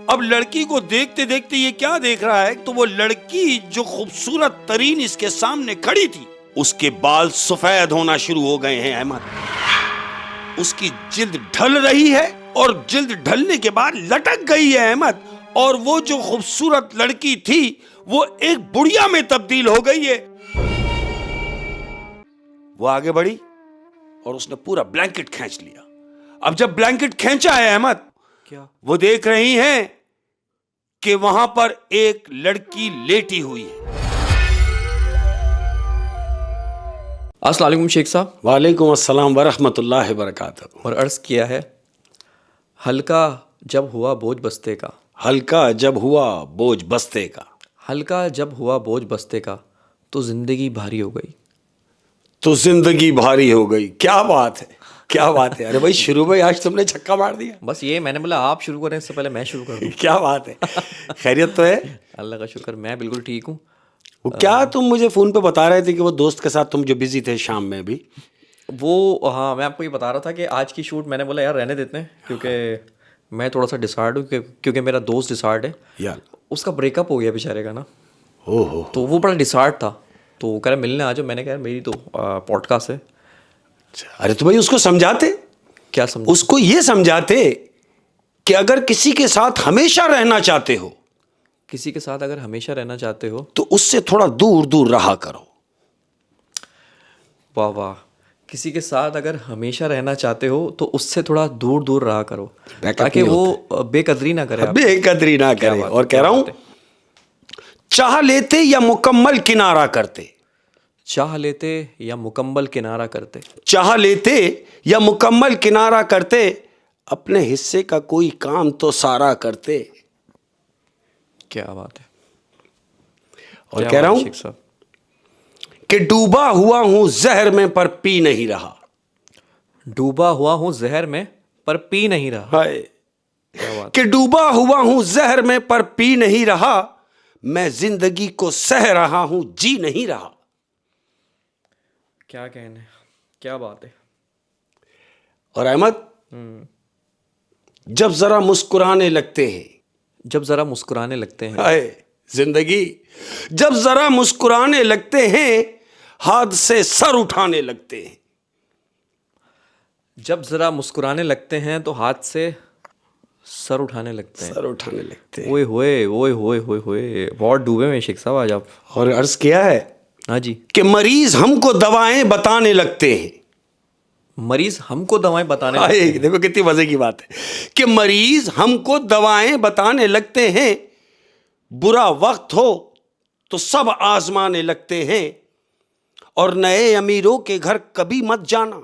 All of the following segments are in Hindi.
अब लड़की को देखते देखते ये क्या देख रहा है, तो वो लड़की जो खूबसूरत तरीन इसके सामने खड़ी थी, उसके बाल सफेद होना शुरू हो गए हैं अहमद। उसकी जिल्द ढल रही है और जिल्द ढलने के बाद लटक गई है अहमद। और वो जो खूबसूरत लड़की थी वो एक बुढ़िया में तब्दील हो गई है। वो आगे बढ़ी और उसने पूरा ब्लैंकेट खींच लिया। अब जब ब्लैंकेट खींचा है अहमद, क्या वो देख रही हैं कि वहां पर एक लड़की लेटी हुई है। अस्सलाम वालेकुम शेख साहब। वालेकुम अस्सलाम वरहमतुल्लाहि वबरकातुहू। और अर्ज़ किया है, हल्का जब हुआ बोझ बस्ते का, हल्का जब हुआ बोझ बस्ते का, हल्का जब हुआ बोझ बस्ते का, तो ज़िंदगी भारी हो गई। तो जिंदगी भारी हो गई। क्या बात है, क्या बात है। अरे भाई शुरू में आज तुमने छक्का मार दिया। बस ये मैंने बोला आप शुरू करें, इससे पहले मैं शुरू कर दूं। क्या बात है। खैरियत तो है? अल्लाह का शुक्र, मैं बिल्कुल ठीक हूँ। वो क्या तुम मुझे फोन पे बता रहे थे कि वो दोस्त के साथ तुम जो बिजी थे शाम में भी? वो हाँ, मैं आपको ये बता रहा था कि आज की शूट मैंने बोला यार रहने देते हैं, क्योंकि मैं थोड़ा सा डिसार्ड हूँ, क्योंकि मेरा दोस्त डिसार्ड है यार उसका ब्रेकअप हो गया बेचारे का ना। ओहो। तो वो बड़ा डिसार्ड था, तो वो कह रहा मिलने आ जाओ। मैंने कहा मेरी तो पॉडकास्ट है। अरे तो भाई उसको समझाते। क्या समझ? उसको ये समझाते कि अगर किसी के साथ हमेशा रहना चाहते हो किसी के साथ अगर हमेशा रहना चाहते हो, तो उससे थोड़ा दूर दूर रहा करो। वाह वाह। किसी के साथ अगर हमेशा रहना चाहते हो तो उससे थोड़ा दूर दूर रहा करो, ताकि वो बेकदरी ना करे, बेकदरी ना करे। और कह रहा हूं, चाह लेते या मुकम्मल किनारा करते, चाह लेते या मुकम्मल किनारा करते, चाह लेते या मुकम्मल किनारा करते, अपने हिस्से का कोई काम तो सारा करते। क्या बात है। और कह रहा हूं शेख साहब, कि डूबा हुआ हूं जहर में पर पी नहीं रहा। डूबा हुआ हूँ जहर में पर पी नहीं रहा। हाय। क्या बात। कि डूबा हुआ हूं जहर में पर पी नहीं रहा, मैं जिंदगी को सह रहा हूं जी नहीं रहा। क्या कहने, क्या बात है। और अहमद, जब जरा मुस्कुराने लगते हैं, जब जरा मुस्कुराने लगते हैं, हाय जिंदगी, जब जरा मुस्कुराने लगते हैं, हाथ से सर उठाने लगते हैं। जब जरा मुस्कुराने लगते हैं तो हाथ से सर उठाने लगते हैं। सर उठाने लगते हैं। ओए होए ओए होए होए होए, बहुत डूबे में शेख साहब आज आप। और अर्ज किया है हाँ जी। कि मरीज हमको दवाएं बताने लगते हैं। मरीज हमको दवाएं बताने हाय, लगते हैं। देखो कितनी मजे की बात है कि मरीज हमको दवाएं बताने लगते हैं, बुरा वक्त हो तो सब आजमाने लगते हैं, और नए अमीरों के घर कभी मत जाना,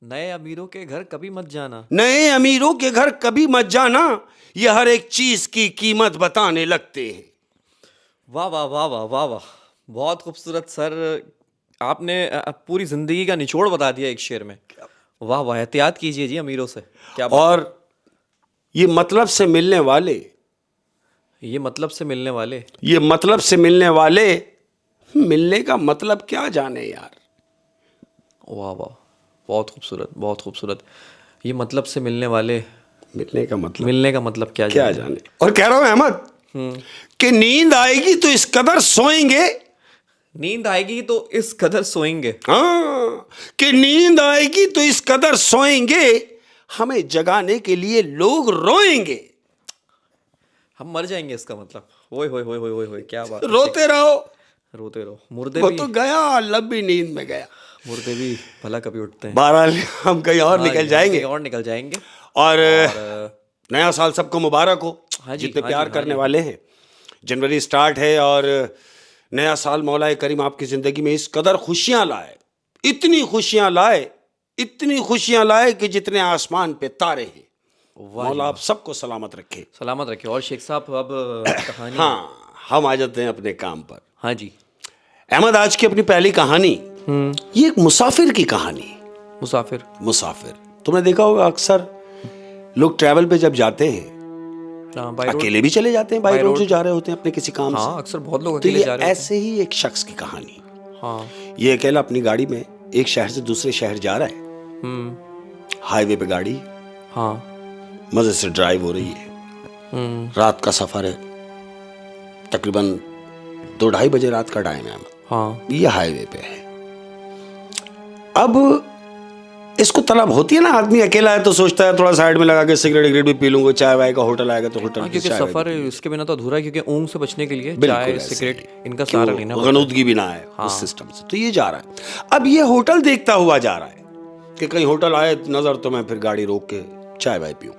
नए अमीरों के घर कभी मत जाना, नए अमीरों के घर कभी मत जाना, ये हर एक चीज की कीमत बताने लगते हैं। वाह वाह वाह वाह वाह वाह, बहुत खूबसूरत सर। आपने पूरी जिंदगी का निचोड़ बता दिया एक शेर में। वाह वाह, एहतियात कीजिए जी अमीरों से। क्या बात। और ये मतलब से मिलने वाले, ये मतलब से मिलने वाले, ये मतलब से मिलने वाले, मिलने का मतलब क्या जाने यार। वाह वाह, बहुत खूबसूरत, बहुत खूबसूरत। ये मतलब से मिलने वाले, मिलने का मतलब, मिलने का मतलब क्या क्या जाने। और कह रहा हूं अहमद कि नींद आएगी तो इस कदर सोएंगे, नींद आएगी तो इस कदर सोएंगे। हाँ, कि नींद आएगी तो इस कदर सोएंगे, हमें जगाने के लिए लोग रोएंगे। हम मर जाएंगे इसका मतलब। ओए होए होए होए होए होए, क्या बात है। रोते रहो, रोते रहो। मुर्दे वो भी, तो गया लंबी नींद में गया। मुर्दे भी भला कभी उठते हैं। बहरहाल हम कहीं और निकल जाएंगे। और निकल जाएंगे। और नया साल सबको मुबारक हो। हाँ जी, जितने हाँ प्यार जी, करने हाँ जी। वाले हैं, जनवरी स्टार्ट है और नया साल मौला करीम आपकी जिंदगी में इस कदर खुशियां लाए, इतनी खुशियां लाए, इतनी खुशियां लाए कि जितने आसमान पे तारे हैं, मौला आप सबको सलामत रखे। सलामत रखे। और शेख साहब अब कहानी। हाँ, हम आ जाते हैं अपने काम पर। हाँ जी। अहमद, आज की अपनी पहली कहानी, ये एक मुसाफिर की कहानी। मुसाफिर। मुसाफिर, तुमने देखा होगा अक्सर लोग ट्रैवल पे जब जाते हैं, हाँ, बाय रोड। अकेले भी चले जाते हैं, बाई बाय रोड रोड से जा रहे होते हैं अपने किसी काम हाँ, से। अक्सर बहुत लोग तो अकेले ये जा रहे होते ऐसे ही एक शख्स की कहानी। हैं। हाँ। ये अकेला अपनी गाड़ी में एक शहर से दूसरे शहर जा रहा है। हाईवे पे गाड़ी, हाँ। मजे से ड्राइव हो रही है। रात का सफर है, तकरीबन 2-2:30 बजे रात का टाइम है। हाँ। ये हाईवे पे है। अब इसको तलब होती है ना, आदमी अकेला है तो सोचता है थोड़ा साइड में लगा के सिगरेट भी पी लूंगा, चाय वाय का होटल आएगा तो होटल क्योंकि चाय सफर इसके बिना तो अधूरा है, क्योंकि ऊँग से बचने के लिए बिल्कुल चाय ऐसे सिगरेट इनका कि सहारा वो लेना पड़ता है। गनूदगी भी ना है उस सिस्टम से। तो ये जा रहा है। अब ये होटल देखता हुआ जा रहा है कि कहीं होटल आए नजर तो मैं फिर गाड़ी रोक के चाय वाय पीऊं।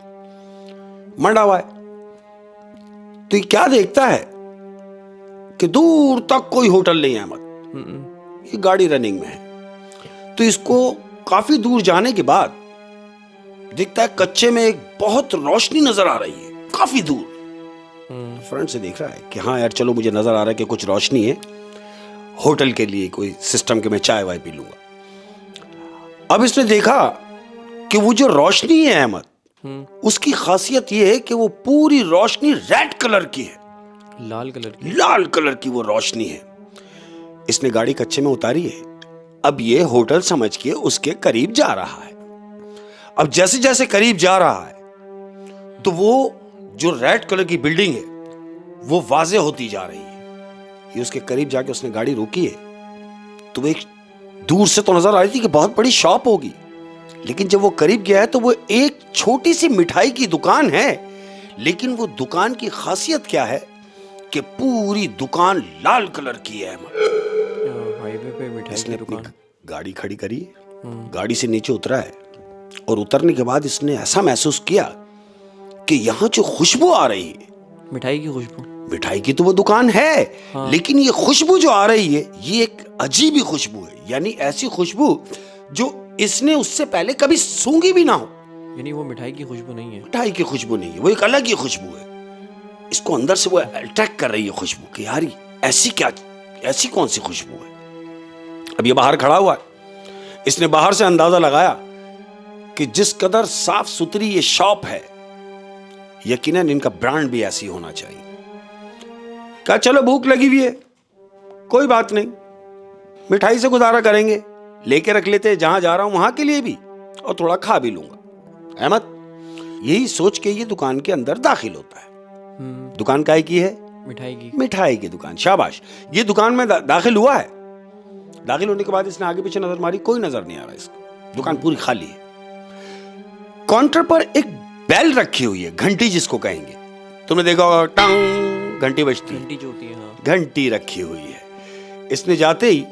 मंडा हुआ है तो ये क्या देखता है कि दूर तक कोई होटल नहीं है अहमद। ये गाड़ी रनिंग में है तो इसको काफी दूर जाने के बाद दिखता है कच्चे में एक बहुत रोशनी नजर आ रही है काफी दूर। फ्रंट से देख रहा है कि हाँ यार चलो मुझे नजर आ रहा है कि कुछ रोशनी है, होटल के लिए कोई सिस्टम के मैं चाय वाय पी लूंगा। अब इसने देखा कि वो जो रोशनी है अहमद, उसकी खासियत ये है कि वो पूरी रोशनी रेड कलर की है, लाल कलर की वो रोशनी है। इसने गाड़ी कच्चे में उतारी है। अब ये होटल समझ के उसके करीब जा रहा है। अब जैसे जैसे करीब जा रहा है तो वो जो रेड कलर की बिल्डिंग है वो वाज़ेह होती जा रही है। ये उसके करीब जाके उसने गाड़ी रोकी है तो वो एक दूर से तो नजर आ रही थी कि बहुत बड़ी शॉप होगी, लेकिन जब वो करीब गया है तो वो एक छोटी सी मिठाई की दुकान है। लेकिन वो दुकान की खासियत क्या है कि पूरी दुकान लाल कलर की है। हाईवे पे मिठाई इसने की अपनी दुकान। गाड़ी खड़ी करी, गाड़ी से नीचे उतरा है और उतरने के बाद इसने ऐसा महसूस किया कि यहाँ जो खुशबू आ रही है, मिठाई की खुशबू, मिठाई की तो वो दुकान है लेकिन ये खुशबू जो आ रही है ये एक अजीब ही खुशबू है। यानी ऐसी खुशबू जो इसने उससे पहले कभी सूंघी भी ना हो। यानी वो मिठाई की खुशबू नहीं है। मिठाई की खुशबू नहीं है, वो एक अलग ही खुशबू है। इसको अंदर से वो अट्रैक्ट कर रही है खुशबू कि यार ऐसी कौन सी खुशबू है। अब ये बाहर खड़ा हुआ है। इसने बाहर से अंदाजा लगाया कि जिस कदर साफ सुथरी ये शॉप है यकीनन इनका ब्रांड भी ऐसी होना चाहिए। क्या चलो भूख लगी हुई है, कोई बात नहीं, मिठाई से गुजारा करेंगे, लेके रख लेते हैं जहां जा रहा हूं वहां के लिए भी और थोड़ा खा भी लूंगा। अहमद यही सोच के ये दुकान के अंदर दाखिल होता है। दुकान काय की है? मिठाई की दुकान। शाबाश। ये दुकान में दाखिल हुआ है। दाखिल होने के बाद इसने आगे पीछे नजर मारी, कोई नजर नहीं आ रहा इसको। दुकान पूरी खाली है। काउंटर पर एक बेल रखी हुई है, घंटी जिसको कहेंगे, तुमने देखा होगा, टंग घंटी बजती है, घंटी जो होती है। हाँ। घंटी रखी हुई है। इसने जाते ही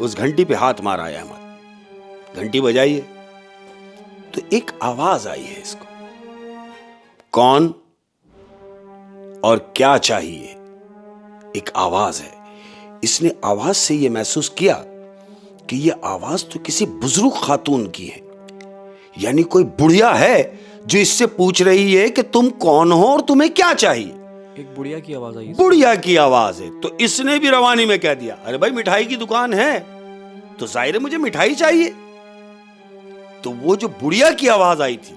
उस घंटी पे हाथ मारा है अहमद, घंटी बजाई है तो एक आवाज आई है इसको, कौन और क्या चाहिए, एक आवाज है। इसने आवाज से यह महसूस किया कि यह आवाज तो किसी बुजुर्ग खातून की है, यानी कोई बुढ़िया है जो इससे पूछ रही है कि तुम कौन हो और तुम्हें क्या चाहिए। एक बुढ़िया की आवाज आई। बुढ़िया की आवाज है तो इसने भी रवानी में कह दिया, अरे भाई मिठाई की दुकान है तो जाहिर है मुझे मिठाई चाहिए। तो वो जो बुढ़िया की आवाज आई थी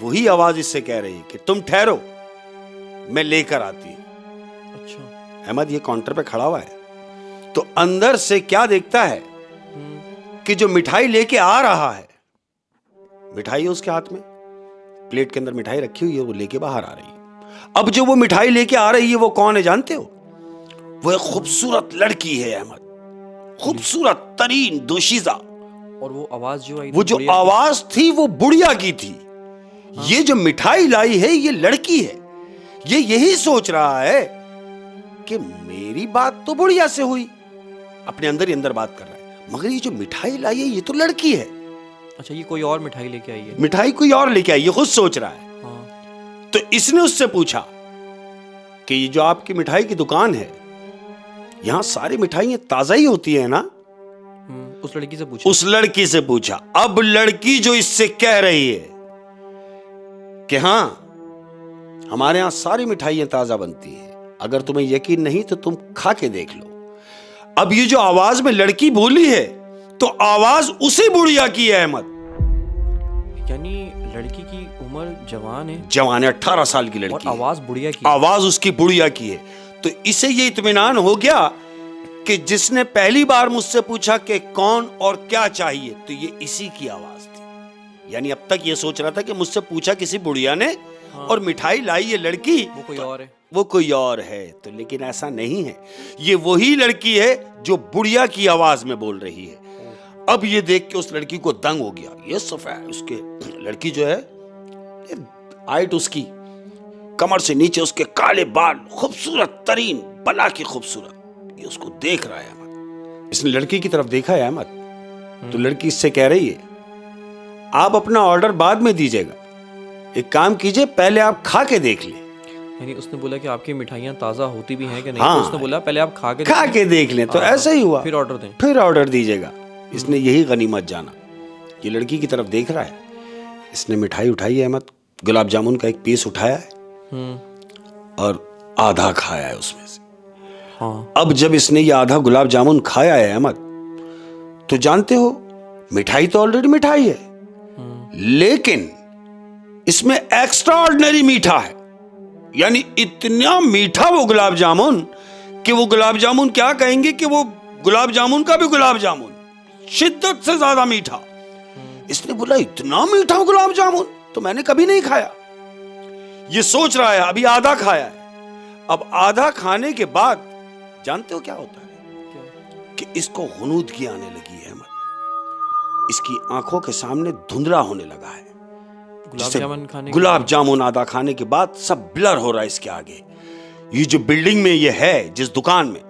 वही आवाज इससे कह रही है कि तुम ठहरो, मैं लेकर आती हूं। अच्छा। अहमद ये काउंटर पे खड़ा हुआ है तो अंदर से क्या देखता है कि जो मिठाई लेके आ रहा है, मिठाई है उसके हाथ में, प्लेट के अंदर मिठाई रखी हुई है, वो लेके बाहर आ रही है। अब जो वो मिठाई लेके आ रही है वो कौन है जानते हो? वो एक खूबसूरत लड़की है अहमद, खूबसूरत तरीन दोशीजा। और वो आवाज जो आई, वो जो आवाज थी वो बुढ़िया की थी। ये जो मिठाई लाई है ये लड़की है। ये यही सोच रहा है कि मेरी बात तो बुढ़िया से हुई, अपने अंदर ही अंदर बात कर रहा है, मगर ये जो मिठाई लाई है ये तो लड़की है। अच्छा, ये कोई और मिठाई लेके आई है। मिठाई कोई और लेके आई, ये खुद सोच रहा है। हाँ। तो इसने उससे पूछा कि ये जो आपकी मिठाई की दुकान है, यहां सारी मिठाइयां ताजा ही होती है ना? उस लड़की से पूछा। उस लड़की से पूछा। अब लड़की जो इससे कह रही है कि हां हमारे यहां सारी मिठाइयां ताजा बनती है, अगर तुम्हें यकीन नहीं तो तुम खा के देख लो। अब ये जो आवाज में लड़की बोली है तो आवाज उसी बुढ़िया की है अहमद। यानी लड़की की उम्र जवान है। जवान है, 18 साल की लड़की। और आवाज बुढ़िया की। आवाज उसकी बुढ़िया की है। तो इसे ये इत्मीनान हो गया कि जिसने पहली बार मुझसे पूछा कि कौन और क्या चाहिए तो ये इसी की आवाज थी। यानी अब तक ये सोच रहा था कि मुझसे पूछा किसी बुढ़िया ने और मिठाई लाई ये लड़की वो कोई और है। वो कोई और है। तो लेकिन ऐसा नहीं है, ये वही लड़की है जो बुढ़िया की आवाज में बोल रही है। अब ये देख के उस लड़की को दंग हो गया। ये सफेद उसके लड़की जो है, हाइट उसकी कमर से नीचे उसके काले बाल, खूबसूरत तरीन, बला की खूबसूरत। ये उसको देख रहा है अहमद। इसने लड़की की तरफ देखा है अहमद। तो लड़की इससे कह रही है, आप अपना ऑर्डर बाद में दीजिएगा, एक काम कीजिए पहले आप खा के देख लें। यानी उसने बोला कि आपकी मिठाइयाँ ताज़ा होती भी हैं कि नहीं। हाँ, तो उसने बोला पहले आप खा के देख लें। तो ऐसा ही हुआ, फिर ऑर्डर दें, फिर ऑर्डर दीजिएगा। इसने यही गनीमत जाना। ये लड़की की तरफ देख रहा है। इसने मिठाई उठाई है अहमद, गुलाब जामुन का एक पीस उठाया है और आधा खाया है उसमें से। हाँ। अब जब इसने ये आधा गुलाब जामुन खाया है अहमद, तो जानते हो मिठाई तो ऑलरेडी मिठाई है, लेकिन इसमें एक्स्ट्रा ऑर्डिनरी मीठा है। यानी इतना मीठा वो गुलाब जामुन कि वो गुलाब जामुन क्या कहेंगे कि वो गुलाब जामुन का भी गुलाब जामुन, शिद्दत से ज्यादा मीठा। इसने बोला इतना मीठा गुलाब जामुन तो मैंने कभी नहीं खाया। ये सोच रहा है, अभी आधा खाया है। अब आधा खाने के बाद जानते हो क्या होता है कि इसको गुनूदगी आने लगी है अहमद। इसकी आंखों के सामने धुंधला होने लगा है। गुलाब जामुन आधा खाने के बाद सब ब्लर हो रहा है इसके आगे। ये जो बिल्डिंग में ये है, जिस दुकान में,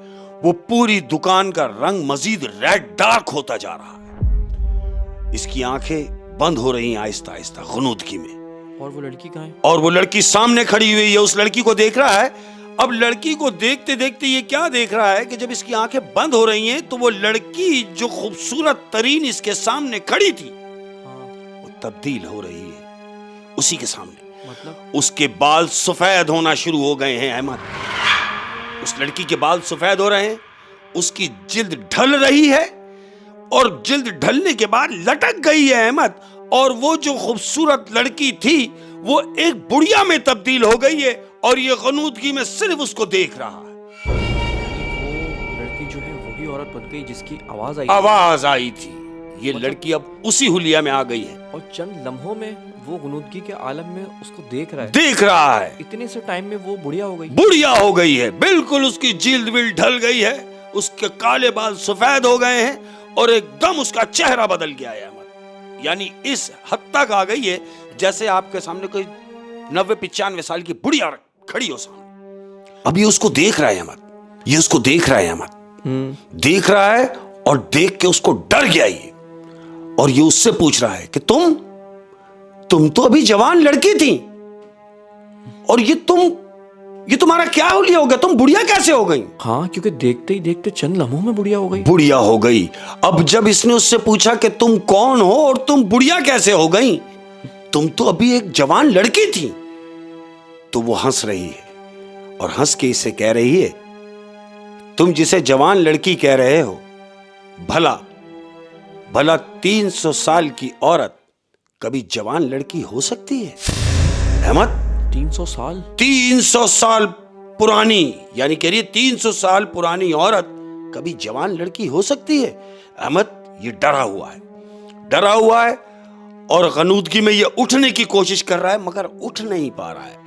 वो पूरी दुकान का रंग मजीद रेड डार्क होता जा रहा है। इसकी आंखें बंद हो रही हैं आहिस्ता आहिस्ता गुनूदगी में। और वो लड़की कहाँ है? और वो लड़की सामने खड़ी हुई है, उस लड़की को देख रहा है। अब लड़की को देखते देखते ये क्या देख रहा है कि जब इसकी आंखें बंद हो रही हैं तो वो लड़की जो खूबसूरत तरीन इसके सामने खड़ी थी, वो तब्दील हो रही है उसी के सामने। मतलब उसके बाल सफेद होना शुरू हो गए हैं अहमद। उस लड़की के बाल सफेद हो रहे हैं, उसकी जिल्द ढल रही है और जिल्द ढलने के बाद लटक गई है अहमद। और वो जो खूबसूरत लड़की थी वो एक बुढ़िया में तब्दील हो गई है और ये गनूदगी में सिर्फ उसको देख रहा है। वो लड़की जो है वही औरत बन गई जिसकी आवाज आई थी। ये लड़की अब उसी हुलिया में आ गई है और चंद लम्हों में वो गुनूदगी के आलम में उसको देख रहा है। इतने से टाइम में वो बुढ़िया हो गई है। बिल्कुल उसकी जिल्द विल्द ढल गई है, उसके काले बाल सफेद हो गए हैं और एकदम उसका चेहरा बदल गया है। यानी इस हद तक आ गई है जैसे आपके सामने कोई 90-95 साल की बुढ़िया खड़ी हो सामने। अब ये उसको देख रहा है अहमद, ये उसको देख रहा है अहमद, देख रहा है और देख के उसको डर गया ये। और ये उससे पूछ रहा है कि तुम तो अभी जवान लड़की थी और ये तुम्हारा क्या हुलिया हो गया, तुम बुढ़िया कैसे हो गई? हाँ, क्योंकि देखते ही देखते चंद लम्हों में बुढ़िया हो गई। अब जब इसने उससे पूछा कि तुम कौन हो और तुम बुढ़िया कैसे हो गई, तुम तो अभी एक जवान लड़की थी, तो वो हंस रही है और हंस के इसे कह रही है, तुम जिसे जवान लड़की कह रहे हो, भला 300 साल की औरत कभी जवान लड़की हो सकती है अहमद? 300 साल पुरानी, यानी कह रही है 300 साल पुरानी औरत कभी जवान लड़की हो सकती है अहमद? ये डरा हुआ है और गनूदगी में ये उठने की कोशिश कर रहा है मगर उठ नहीं पा रहा है।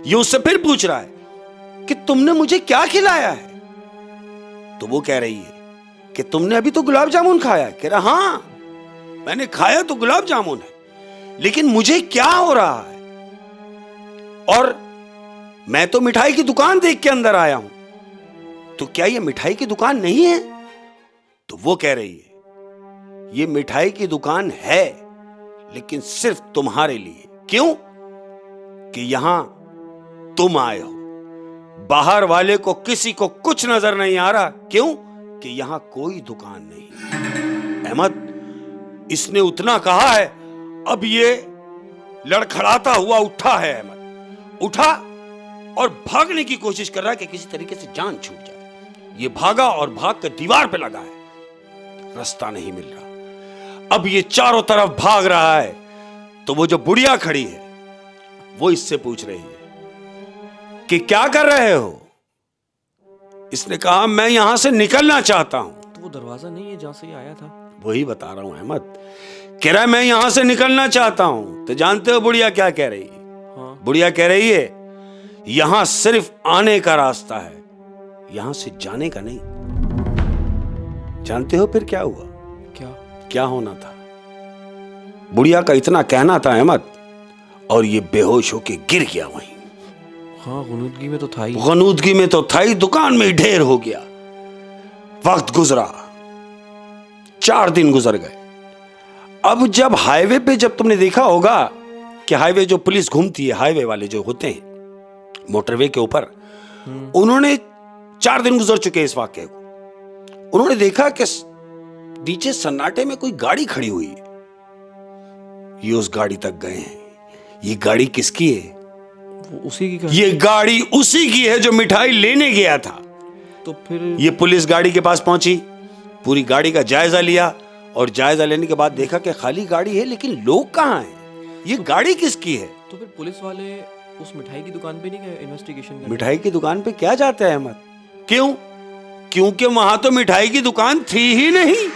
ये उससे फिर पूछ रहा है कि तुमने मुझे क्या खिलाया है? तो वो कह रही है कि तुमने अभी तो गुलाब जामुन खाया। कह रहा हाँ, मैंने खाया तो गुलाब जामुन है, लेकिन मुझे क्या हो रहा है? और मैं तो मिठाई की दुकान देख के अंदर आया हूं, तो क्या ये मिठाई की दुकान नहीं है? तो वो कह रही है ये मिठाई की दुकान है, लेकिन सिर्फ तुम्हारे लिए। क्यों? कि यहां तुम आए हो, बाहर वाले को किसी को कुछ नजर नहीं आ रहा। क्यों? कि यहां कोई दुकान नहीं। अहमद, इसने उतना कहा है, अब ये लड़खड़ाता हुआ उठा है अहमद, उठा और भागने की कोशिश कर रहा है कि किसी तरीके से जान छूट जाए। ये भागा और भाग कर दीवार पे लगा है, रास्ता नहीं मिल रहा। अब ये चारों तरफ भाग रहा है, तो वो जो बुढ़िया खड़ी है वो इससे पूछ रही है कि क्या कर रहे हो? इसने कहा मैं यहां से निकलना चाहता हूं। तो वो दरवाजा नहीं है जहां से ये आया था? वही बता रहा हूं अहमद, कह रहा है मैं यहां से निकलना चाहता हूं। तो जानते हो बुढ़िया क्या कह रही है? हाँ। बुढ़िया कह रही है यहां सिर्फ आने का रास्ता है, यहां से जाने का नहीं। जानते हो फिर क्या हुआ? क्या होना था? बुढ़िया का इतना कहना था अहमद, और ये बेहोश होके गिर गया वहीं। हाँ, गनूदगी में तो था ही। गनूदगी में तो था ही, दुकान में ही ढेर हो गया। वक्त गुजरा, 4 दिन गुजर गए। अब जब हाईवे पे, जब तुमने देखा होगा कि हाईवे जो पुलिस घूमती है, हाईवे वाले जो होते हैं मोटरवे के ऊपर, उन्होंने 4 दिन गुजर चुके इस वाक्य को, उन्होंने देखा कि नीचे सन्नाटे में कोई गाड़ी खड़ी हुई है। ये उस गाड़ी तक गए हैं। ये गाड़ी किसकी है? वो उसी की ये गाड़ी उसी की है जो मिठाई लेने गया था। तो फिर ये पुलिस गाड़ी के पास पहुंची, पूरी गाड़ी का जायजा लिया, और जायजा लेने के बाद देखा कि खाली गाड़ी है, लेकिन लोग कहां हैं? ये गाड़ी किसकी है? तो फिर पुलिस वाले उस मिठाई की दुकान पे नहीं गए इन्वेस्टिगेशन करने? मिठाई की दुकान पे क्या जाता है अहमद? क्यों? क्योंकि वहां तो मिठाई की दुकान थी ही नहीं,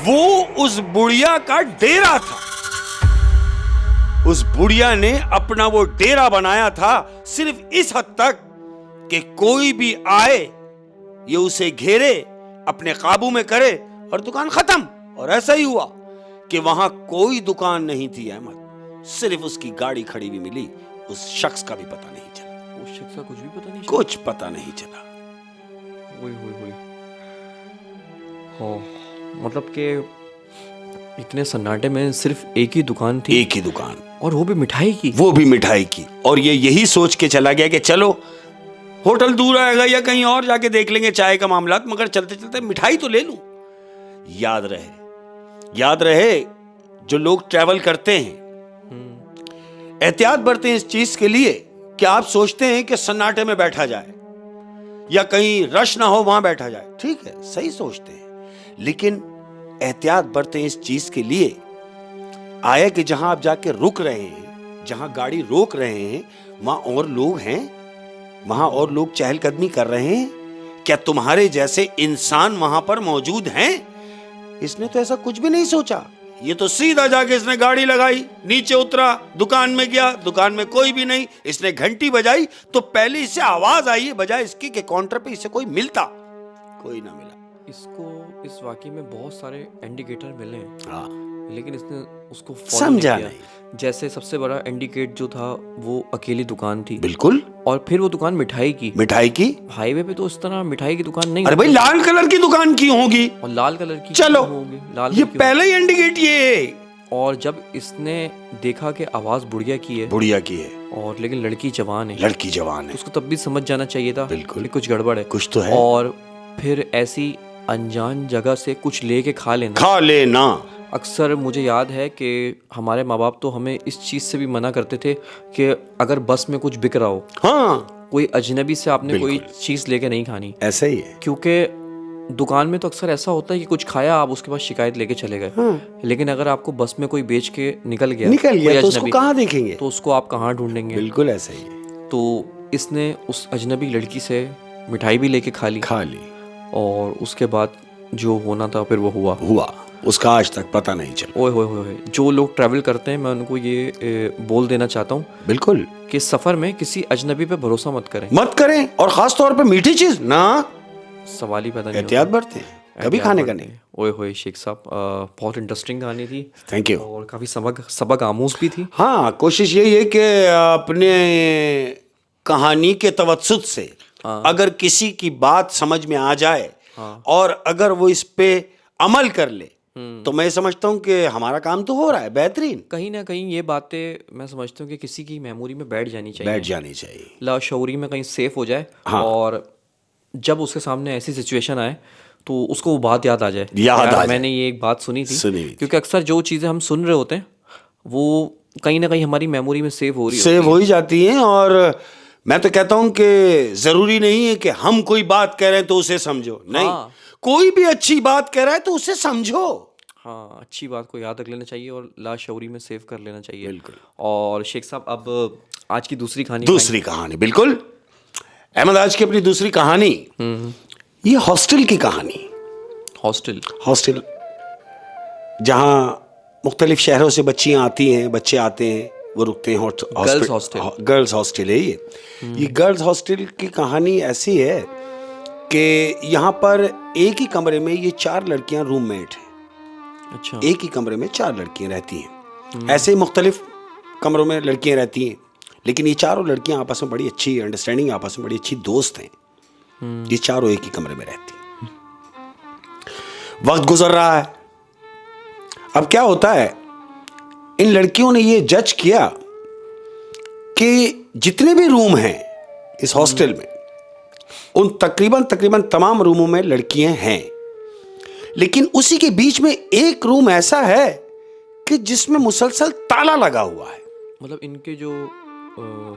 वो उस बुढ़िया का डेरा था। उस बुढ़िया ने अपना वो डेरा बनाया था सिर्फ इस हद तक कि कोई भी आए ये उसे घेरे, अपने काबू में करे और दुकान खत्म। और ऐसा ही हुआ कि वहां कोई दुकान नहीं थी अहमद, सिर्फ उसकी गाड़ी खड़ी हुई मिली। उस शख्स का भी पता नहीं चला। उस शख्स का कुछ भी पता नहीं चला? कुछ पता नहीं चला। वही हाँ, मतलब कि इतने सन्नाटे में सिर्फ एक ही दुकान थी। एक ही दुकान, और वो भी मिठाई की। वो भी मिठाई की। और ये यही सोच के चला गया कि चलो होटल दूर आएगा या कहीं और जाके देख लेंगे चाय का मामला, मगर चलते चलते मिठाई तो ले लूं। याद रहे जो लोग ट्रैवल करते हैं एहतियात बरतें इस चीज के लिए कि आप सोचते हैं कि सन्नाटे में बैठा जाए या कहीं रश ना हो वहां बैठा जाए। ठीक है, सही सोचते हैं, लेकिन एहतियात बरतें इस चीज के लिए आया कि जहां आप जाके रुक रहे हैं, जहां गाड़ी रोक रहे हैं, वहां और लोग हैं, वहां और लोग चहलकदमी कर रहे हैं। क्या तुम्हारे जैसे इंसान वहां पर मौजूद हैं? इसने तो ऐसा कुछ भी नहीं सोचा। ये तो सीधा जाके इसने गाड़ी लगाई, नीचे उतरा, दुकान में गया, दुकान में कोई भी नहीं। इसने घंटी बजाई तो पहले इसे आवाज आई है, बजाय इसकी कि काउंटर पे इसे कोई मिलता, कोई ना मिला। इसको इस वाकये में बहुत सारे इंडिकेटर मिले हैं, हाँ, लेकिन इसने उसको follow समझा नहीं किया। जैसे सबसे बड़ा इंडिकेट जो था वो अकेली दुकान थी, बिल्कुल। और फिर वो दुकान मिठाई की। हाईवे पे तो इस तरह मिठाई की दुकान नहीं। अरे भाई, लाल कलर की दुकान की होगी, और लाल कलर की चलो होगी, लाल ये कलर की पहले ही इंडिकेट ये है। और जब इसने देखा कि आवाज बुढ़िया की है, और लेकिन लड़की जवान है, तो उसको तब भी समझ जाना चाहिए था बिल्कुल कि कुछ गड़बड़ है, कुछ तो है। और फिर ऐसी अनजान जगह से कुछ लेके खा लेना। अक्सर मुझे याद है कि हमारे माँ बाप तो हमें इस चीज़ से भी मना करते थे कि अगर बस में कुछ बिक रहा हो, हाँ, कोई अजनबी से आपने कोई चीज़ लेके नहीं खानी। ऐसा ही है, क्योंकि दुकान में तो अक्सर ऐसा होता है कि कुछ खाया, आप उसके पास शिकायत लेके चले गए। हाँ। लेकिन अगर आपको बस में कोई बेच के निकल गया तो उसको कहाँ देखेंगे? तो उसको आप कहाँ ढूंढेंगे? बिल्कुल ऐसा ही है। तो इसने उस अजनबी लड़की से मिठाई भी लेके खा ली, और उसके बाद जो होना था फिर वो हुआ। उसका आज तक पता नहीं चला। ओए होए होए, जो लोग ट्रैवल करते हैं मैं उनको ये बोल देना चाहता हूँ बिल्कुल कि सफर में किसी अजनबी पे भरोसा मत करें, और खास तौर पे मीठी चीज ना, सवाल ही पैदा नहीं। एहतियात बरतें, कभी खाने का नहीं। ओए होए शेख साहब, बहुत इंटरेस्टिंग कहानी थी। Thank you. और काफी सबक आमूज भी थी। हाँ, कोशिश यही है कि अपने कहानी के तवज्जुद से अगर किसी की बात समझ में आ जाए, और अगर वो इस पे अमल कर ले, तो मैं समझता हूँ कि हमारा काम तो हो रहा है बेहतरीन। कहीं ना कहीं ये बातें मैं समझता हूँ कि किसी की मेमोरी में बैठ जानी चाहिए, लाशऊरी में कहीं सेफ हो जाए। हाँ। और जब उसके सामने ऐसी सिचुएशन आए तो उसको वो बात याद आ जाए। मैंने ये एक बात सुनी थी, क्योंकि अक्सर जो चीज़ें हम सुन रहे होते हैं वो कहीं ना कहीं हमारी मेमोरी में सेव हो ही जाती हैं। और मैं तो कहता हूं कि जरूरी नहीं है कि हम कोई बात कह रहे हैं तो उसे समझो, नहीं। हाँ। कोई भी अच्छी बात कह रहा है तो उसे समझो। हाँ, अच्छी बात को याद रख लेना चाहिए और लाशऊरी में सेव कर लेना चाहिए। बिल्कुल। और शेख साहब, अब आज की दूसरी कहानी। बिल्कुल अहमद, आज की अपनी दूसरी कहानी, ये हॉस्टल की कहानी। हॉस्टल जहां मुख्तलिफ शहरों से बच्चियां आती हैं, बच्चे आते हैं, वो रुकते हैं गर्ल्स हॉस्टल। गर्ल्स हॉस्टल है ये गर्ल्स हॉस्टल की कहानी ऐसी है कि यहाँ पर एक ही कमरे में ये 4 लड़कियां रूममेट हैं। अच्छा। एक ही कमरे में 4 लड़कियां रहती हैं। ऐसे ही मुख्तलिफ कमरों में लड़कियां रहती हैं, लेकिन ये चारों लड़कियां आपस में बड़ी अच्छी अंडरस्टैंडिंग, आपस में बड़ी अच्छी दोस्त हैं। ये चारों एक ही कमरे में रहती हैं। वक्त गुजर रहा है। अब क्या होता है, इन लड़कियों ने ये जज किया कि जितने भी रूम हैं इस हॉस्टल में, उन तकरीबन तमाम रूमों में लड़कियां हैं, लेकिन उसी के बीच में एक रूम ऐसा है कि जिसमें मुसलसल ताला लगा हुआ है। मतलब इनके जो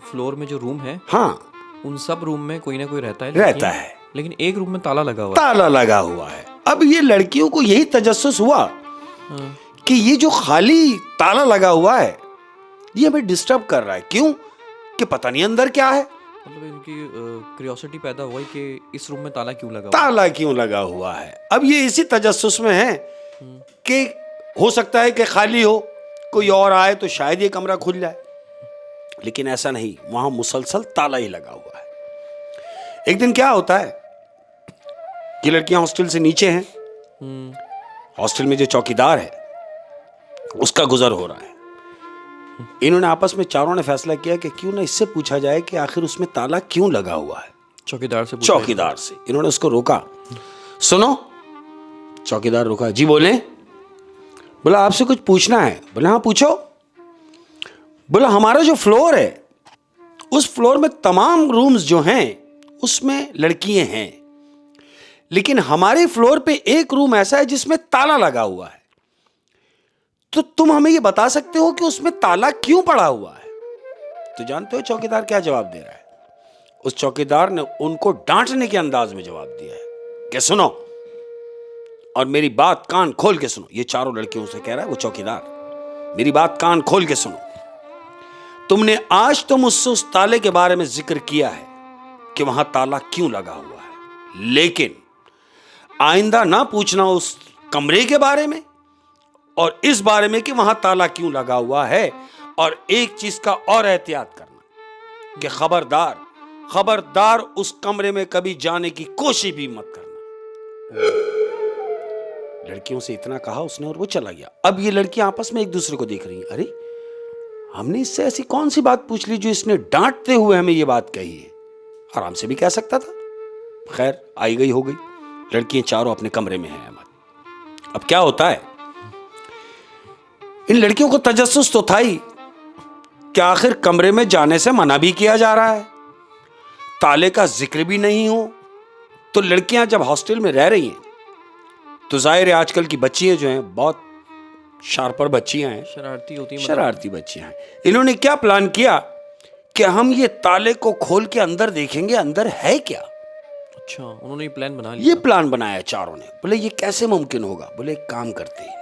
फ्लोर में जो रूम है, हाँ, उन सब रूम में कोई ना कोई रहता है, लेकिन एक रूम में ताला लगा हुआ है। अब ये लड़कियों को यही तजस्सुस हुआ कि ये जो खाली ताला लगा हुआ है ये हमें डिस्टर्ब कर रहा है। क्यों? कि पता नहीं अंदर क्या है। मतलब इनकी क्यूरियोसिटी पैदा हुआ कि इस रूम में ताला क्यों लगा हुआ है। अब ये इसी तजस्सुस में है कि हो सकता है कि खाली हो, कोई और आए तो शायद ये कमरा खुल जाए, लेकिन ऐसा नहीं, वहां मुसलसल ताला ही लगा हुआ है। एक दिन क्या होता है, ये लड़कियां हॉस्टल से नीचे हैं, हॉस्टल में जो चौकीदार है उसका गुजर हो रहा है। इन्होंने आपस में चारों ने फैसला किया कि क्यों ना इससे पूछा जाए कि आखिर उसमें ताला क्यों लगा हुआ है। चौकीदार से इन्होंने उसको रोका। सुनो, चौकीदार रोका। जी बोले। बोला आपसे कुछ पूछना है। बोला हाँ पूछो। बोला हमारा जो फ्लोर है, उस फ्लोर में तमाम रूम्स जो हैं उसमें लड़कियां हैं, लेकिन हमारे फ्लोर पे एक रूम ऐसा है जिसमें ताला लगा हुआ है। तो तुम हमें ये बता सकते हो कि उसमें ताला क्यों पड़ा हुआ है? तो जानते हो चौकीदार क्या जवाब दे रहा है? उस चौकीदार ने उनको डांटने के अंदाज में जवाब दिया है कि सुनो, और मेरी बात कान खोल के सुनो। ये चारों लड़कियों से कह रहा है वो चौकीदार, मेरी बात कान खोल के सुनो। तुमने आज तो मुझसे उस ताले के बारे में जिक्र किया है कि वहां ताला क्यों लगा हुआ है, लेकिन आइंदा ना पूछना उस कमरे के बारे में और इस बारे में कि वहां ताला क्यों लगा हुआ है। और एक चीज का और एहतियात करना कि खबरदार उस कमरे में कभी जाने की कोशिश भी मत करना। लड़कियों से इतना कहा उसने और वो चला गया। अब ये लड़कियां आपस में एक दूसरे को देख रही हैं, अरे हमने इससे ऐसी कौन सी बात पूछ ली जो इसने डांटते हुए हमें ये बात कही है? आराम से भी कह सकता था। खैर आई गई हो गई। लड़कियां चारों अपने कमरे में हैं। अब क्या होता है, इन लड़कियों को तजस्सुस तो था ही कि आखिर कमरे में जाने से मना भी किया जा रहा है, ताले का जिक्र भी नहीं हो। तो लड़कियां जब हॉस्टल में रह रही हैं तो जाहिर है आजकल की बच्चियां जो हैं बहुत शार्पर बच्चियां हैं, शरारती होती हैं, शरारती बच्चियां हैं। इन्होंने क्या प्लान किया कि हम ये ताले को खोल के अंदर देखेंगे अंदर है क्या। अच्छा, उन्होंने ये प्लान बना लिया। ये प्लान बनाया चारों ने। बोले ये कैसे मुमकिन होगा? बोले एक काम करते हैं,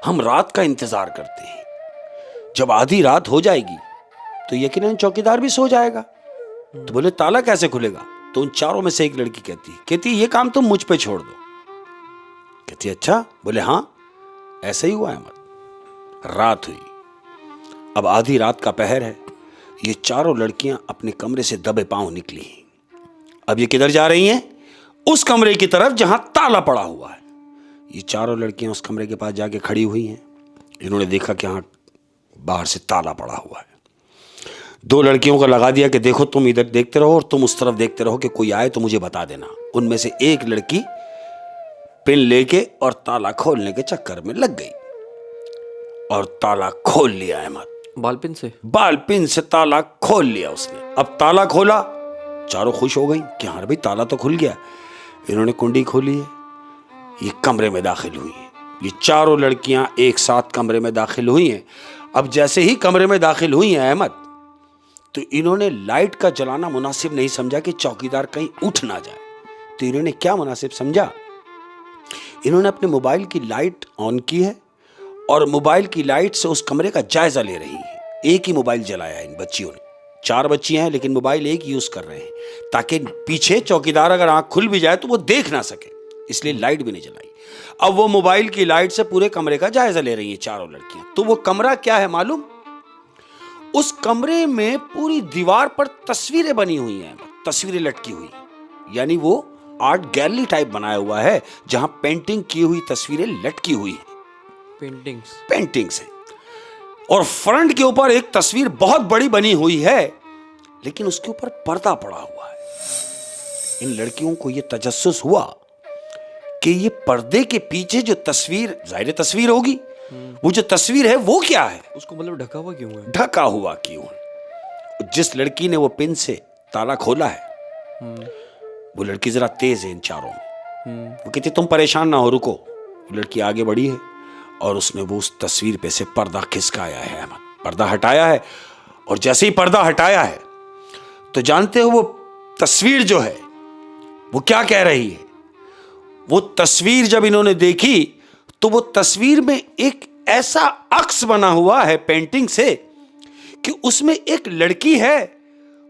हम रात का इंतजार करते हैं, जब आधी रात हो जाएगी तो यकीनन चौकीदार भी सो जाएगा। तो बोले ताला कैसे खुलेगा? तो उन चारों में से एक लड़की कहती ये काम तुम मुझ पे छोड़ दो। कहती अच्छा। बोले हाँ ऐसा ही हुआ अहमद। रात हुई, अब आधी रात का पहर है। ये चारों लड़कियां अपने कमरे से दबे पांव निकली। अब ये किधर जा रही हैं? उस कमरे की तरफ जहां ताला पड़ा हुआ है। ये चारों लड़कियां उस कमरे के पास जाके खड़ी हुई हैं। इन्होंने देखा कि हाँ बाहर से ताला पड़ा हुआ है। 2 लड़कियों को लगा दिया कि देखो तुम इधर देखते रहो और तुम उस तरफ देखते रहो कि कोई आए तो मुझे बता देना। उनमें से एक लड़की पिन लेके और ताला खोलने के चक्कर में लग गई और ताला खोल लिया अहमद। बालपिन से ताला खोल लिया उसने। अब ताला खोला, चारों खुश हो गई कि हाँ भाई ताला तो खुल गया। इन्होंने कुंडी खोली है, ये कमरे में दाखिल हुई है। ये चारों लड़कियां एक साथ कमरे में दाखिल हुई हैं। अब जैसे ही कमरे में दाखिल हुई हैं अहमद, तो इन्होंने लाइट का जलाना मुनासिब नहीं समझा कि चौकीदार कहीं उठ ना जाए। तो इन्होंने क्या मुनासिब समझा, इन्होंने अपने मोबाइल की लाइट ऑन की है और मोबाइल की लाइट से उस कमरे का जायजा ले रही है। एक ही मोबाइल जलाया है इन बच्चियों ने। 4 बच्चियां हैं लेकिन मोबाइल एक यूज कर रहे हैं ताकि पीछे चौकीदार अगर आंख खुल भी जाए तो वो देख ना सके, इसलिए लाइट भी नहीं जलाई। अब वो मोबाइल की लाइट से पूरे कमरे का जायजा ले रही हैं चारों लड़कियां। तो वो कमरा क्या है मालूम? उस कमरे में पूरी दीवार पर तस्वीरें बनी हुई हैं, तस्वीरें लटकी हुई, यानी वो आर्ट गैलरी टाइप बनाया हुआ है जहां पेंटिंग की हुई तस्वीरें लटकी हुई हैं। पेंटिंग्स हैं। और फ्रंट के ऊपर एक तस्वीर बहुत बड़ी बनी हुई है, लेकिन उसके ऊपर पर्दा पड़ा हुआ है। इन लड़कियों को यह तजस्सुस हुआ कि ये पर्दे के पीछे जो तस्वीर, जाहिर तस्वीर होगी, वो जो तस्वीर है वो क्या है, उसको मतलब ढका हुआ क्यों है? ढका हुआ क्यों है? जिस लड़की ने वो पिन से ताला खोला है, वो लड़की जरा तेज है इन चारों में। वो कहती तुम परेशान ना हो, रुको। वो लड़की आगे बढ़ी है और उसने वो उस तस्वीर पे से पर्दा खिसकाया है अहमद, पर्दा हटाया है। और जैसे ही पर्दा हटाया है तो जानते हो वो तस्वीर जो है वो क्या कह रही है? वो तस्वीर जब इन्होंने देखी तो वो तस्वीर में एक ऐसा अक्स बना हुआ है पेंटिंग से कि उसमें एक लड़की है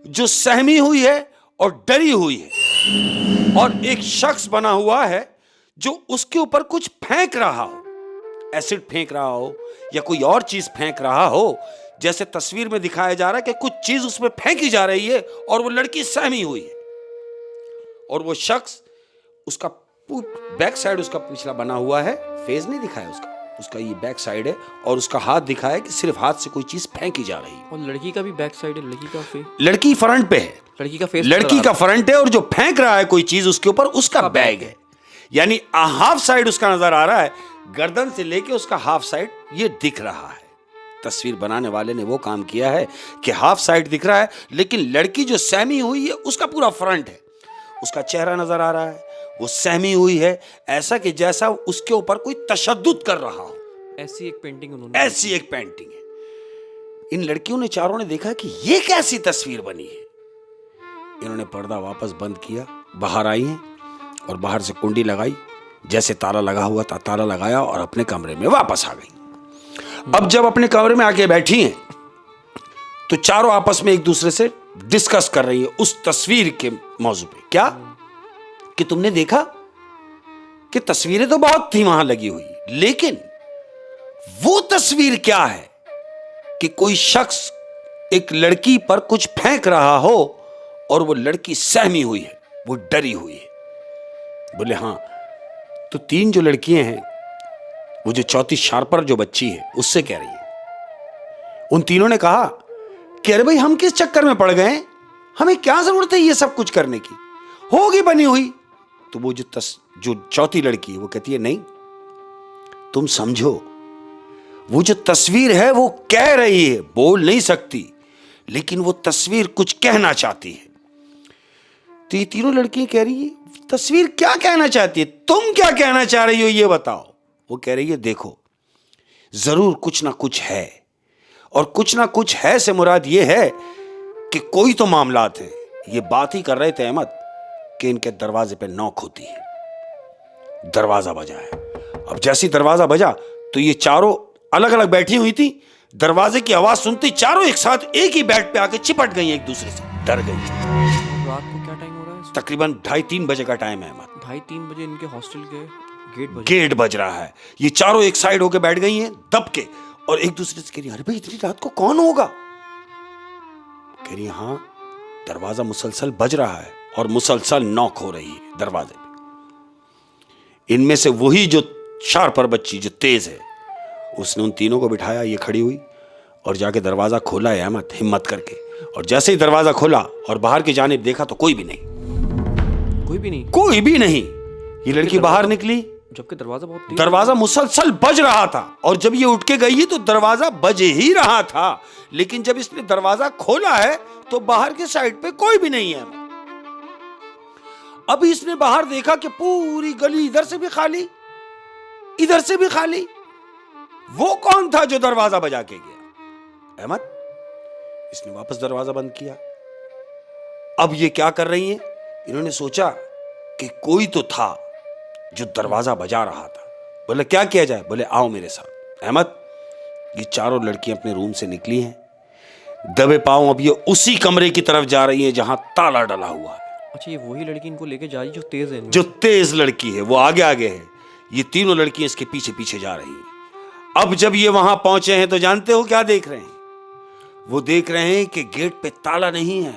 जो सहमी हुई है और डरी हुई है, और एक शख्स बना हुआ है जो उसके ऊपर कुछ फेंक रहा हो, एसिड फेंक रहा हो या कोई और चीज फेंक रहा हो। जैसे तस्वीर में दिखाया जा रहा है कि कुछ चीज उसमें फेंकी जा रही है और वो लड़की सहमी हुई है, और वो शख्स, उसका बैक साइड उसका पिछला बना हुआ है, फेस नहीं दिखाया उसका ये बैक साइड है, और उसका हाथ दिखाया कि सिर्फ हाथ से कोई चीज फेंकी जा रही है। और लड़की का भी बैक साइड है, लड़की का फेस, लड़की फ्रंट पे है, लड़की का फेस, लड़की का फ्रंट है, और जो फेंक रहा है कोई चीज उसके ऊपर उसका बैग है। यानी हाफ साइड उसका नजर आ रहा है, गर्दन से लेके उसका हाफ साइड ये दिख रहा है। तस्वीर बनाने वाले ने वो काम किया है कि हाफ साइड दिख रहा है, लेकिन लड़की जो सहमी हुई है उसका पूरा फ्रंट है, उसका चेहरा नजर आ रहा है, वो सहमी हुई है, ऐसा कि जैसा उसके ऊपर कोई तशद्दुद कर रहा हो। ऐसी एक पेंटिंग है। इन लड़कियों ने चारों ने देखा कि ये कैसी तस्वीर बनी है। इन्होंने पर्दा वापस बंद किया, बाहर आई हैं और बाहर से कुंडी लगाई, जैसे ताला लगा हुआ था ताला लगाया और अपने कमरे में वापस आ गई। अब जब अपने कमरे में आके बैठी हैं तो चारों आपस में एक दूसरे से डिस्कस कर रही है उस तस्वीर के मौजू पे। क्या कि तुमने देखा कि तस्वीरें तो बहुत थी वहां लगी हुई, लेकिन वो तस्वीर क्या है कि कोई शख्स एक लड़की पर कुछ फेंक रहा हो और वो लड़की सहमी हुई है, वो डरी हुई है। बोले हाँ, तो तीन जो लड़कियां हैं, वो जो चौथी शार्पर जो बच्ची है उससे कह रही है। उन तीनों ने कहा कि अरे भाई हम किस चक्कर में पड़ गए, हमें क्या जरूरत है ये सब कुछ करने की, होगी बनी हुई। तो वो जो चौथी लड़की है वो कहती है नहीं, तुम समझो, वो जो तस्वीर है वो कह रही है, बोल नहीं सकती, लेकिन वो तस्वीर कुछ कहना चाहती है। तो ये तीनों लड़कियां कह रही है तस्वीर क्या कहना चाहती है, तुम क्या कहना चाह रही हो ये बताओ। वो कह रही है देखो, जरूर कुछ ना कुछ है, और कुछ ना कुछ है से मुराद ये है कि कोई तो मामलात है। ये बात ही कर रहे थे अहमद कि इनके दरवाजे पे नॉक होती है, दरवाजा बजा है। अब जैसे दरवाजा बजा तो ये चारों अलग अलग बैठी हुई थी, दरवाजे की आवाज सुनती चारों एक साथ एक ही बेड पे आके चिपट गई एक दूसरे से, डर गई। रात को क्या टाइम हो रहा है? तकरीबन 2:30-3 बजे का टाइम है अहमद। 2:30-3 बजे इनके हॉस्टल के गेट बज रहा है। ये चारों एक साइड होके बैठ गई हैं दब के, और एक दूसरे से कह रही अरे भाई इतनी रात को कौन होगा। कह रही हाँ, दरवाजा मुसलसल बज रहा है और मुसलसल नॉक हो रही है दरवाजे पे। इनमें से वही जो शार्पर बच्ची जो तेज है, उसने उन तीनों को बिठाया, ये खड़ी हुई और जाके दरवाजा खोला है अहमद हिम्मत करके। और जैसे ही दरवाजा खोला और बाहर की जानिब देखा तो कोई भी नहीं। ये लड़की बाहर निकली, जबकि दरवाजा मुसलसल बज रहा था, और जब ये उठ के गई तो दरवाजा बज ही रहा था, लेकिन जब इसने दरवाजा खोला है तो बाहर के साइड पे कोई भी नहीं है। अभी इसने बाहर देखा कि पूरी गली इधर से भी खाली, इधर से भी खाली। वो कौन था जो दरवाजा बजा के गया? अहमद, इसने वापस दरवाजा बंद किया। अब ये क्या कर रही हैं? इन्होंने सोचा कि कोई तो था जो दरवाजा बजा रहा था। बोले क्या किया जाए? बोले आओ मेरे साथ। अहमद, ये चारों लड़कियां अपने रूम से निकली हैं, दबे पांव अब ये उसी कमरे की तरफ जा रही है जहां ताला डला हुआ है। अच्छा, ये वही लड़की इनको लेके जा रही जो तेज है? जो तेज लड़की है वो आगे आगे है, ये तीनों लड़कियां इसके पीछे पीछे जा रही हैं। अब जब ये वहां पहुंचे हैं तो जानते हो क्या देख रहे हैं? वो देख रहे हैं कि गेट पे ताला नहीं है।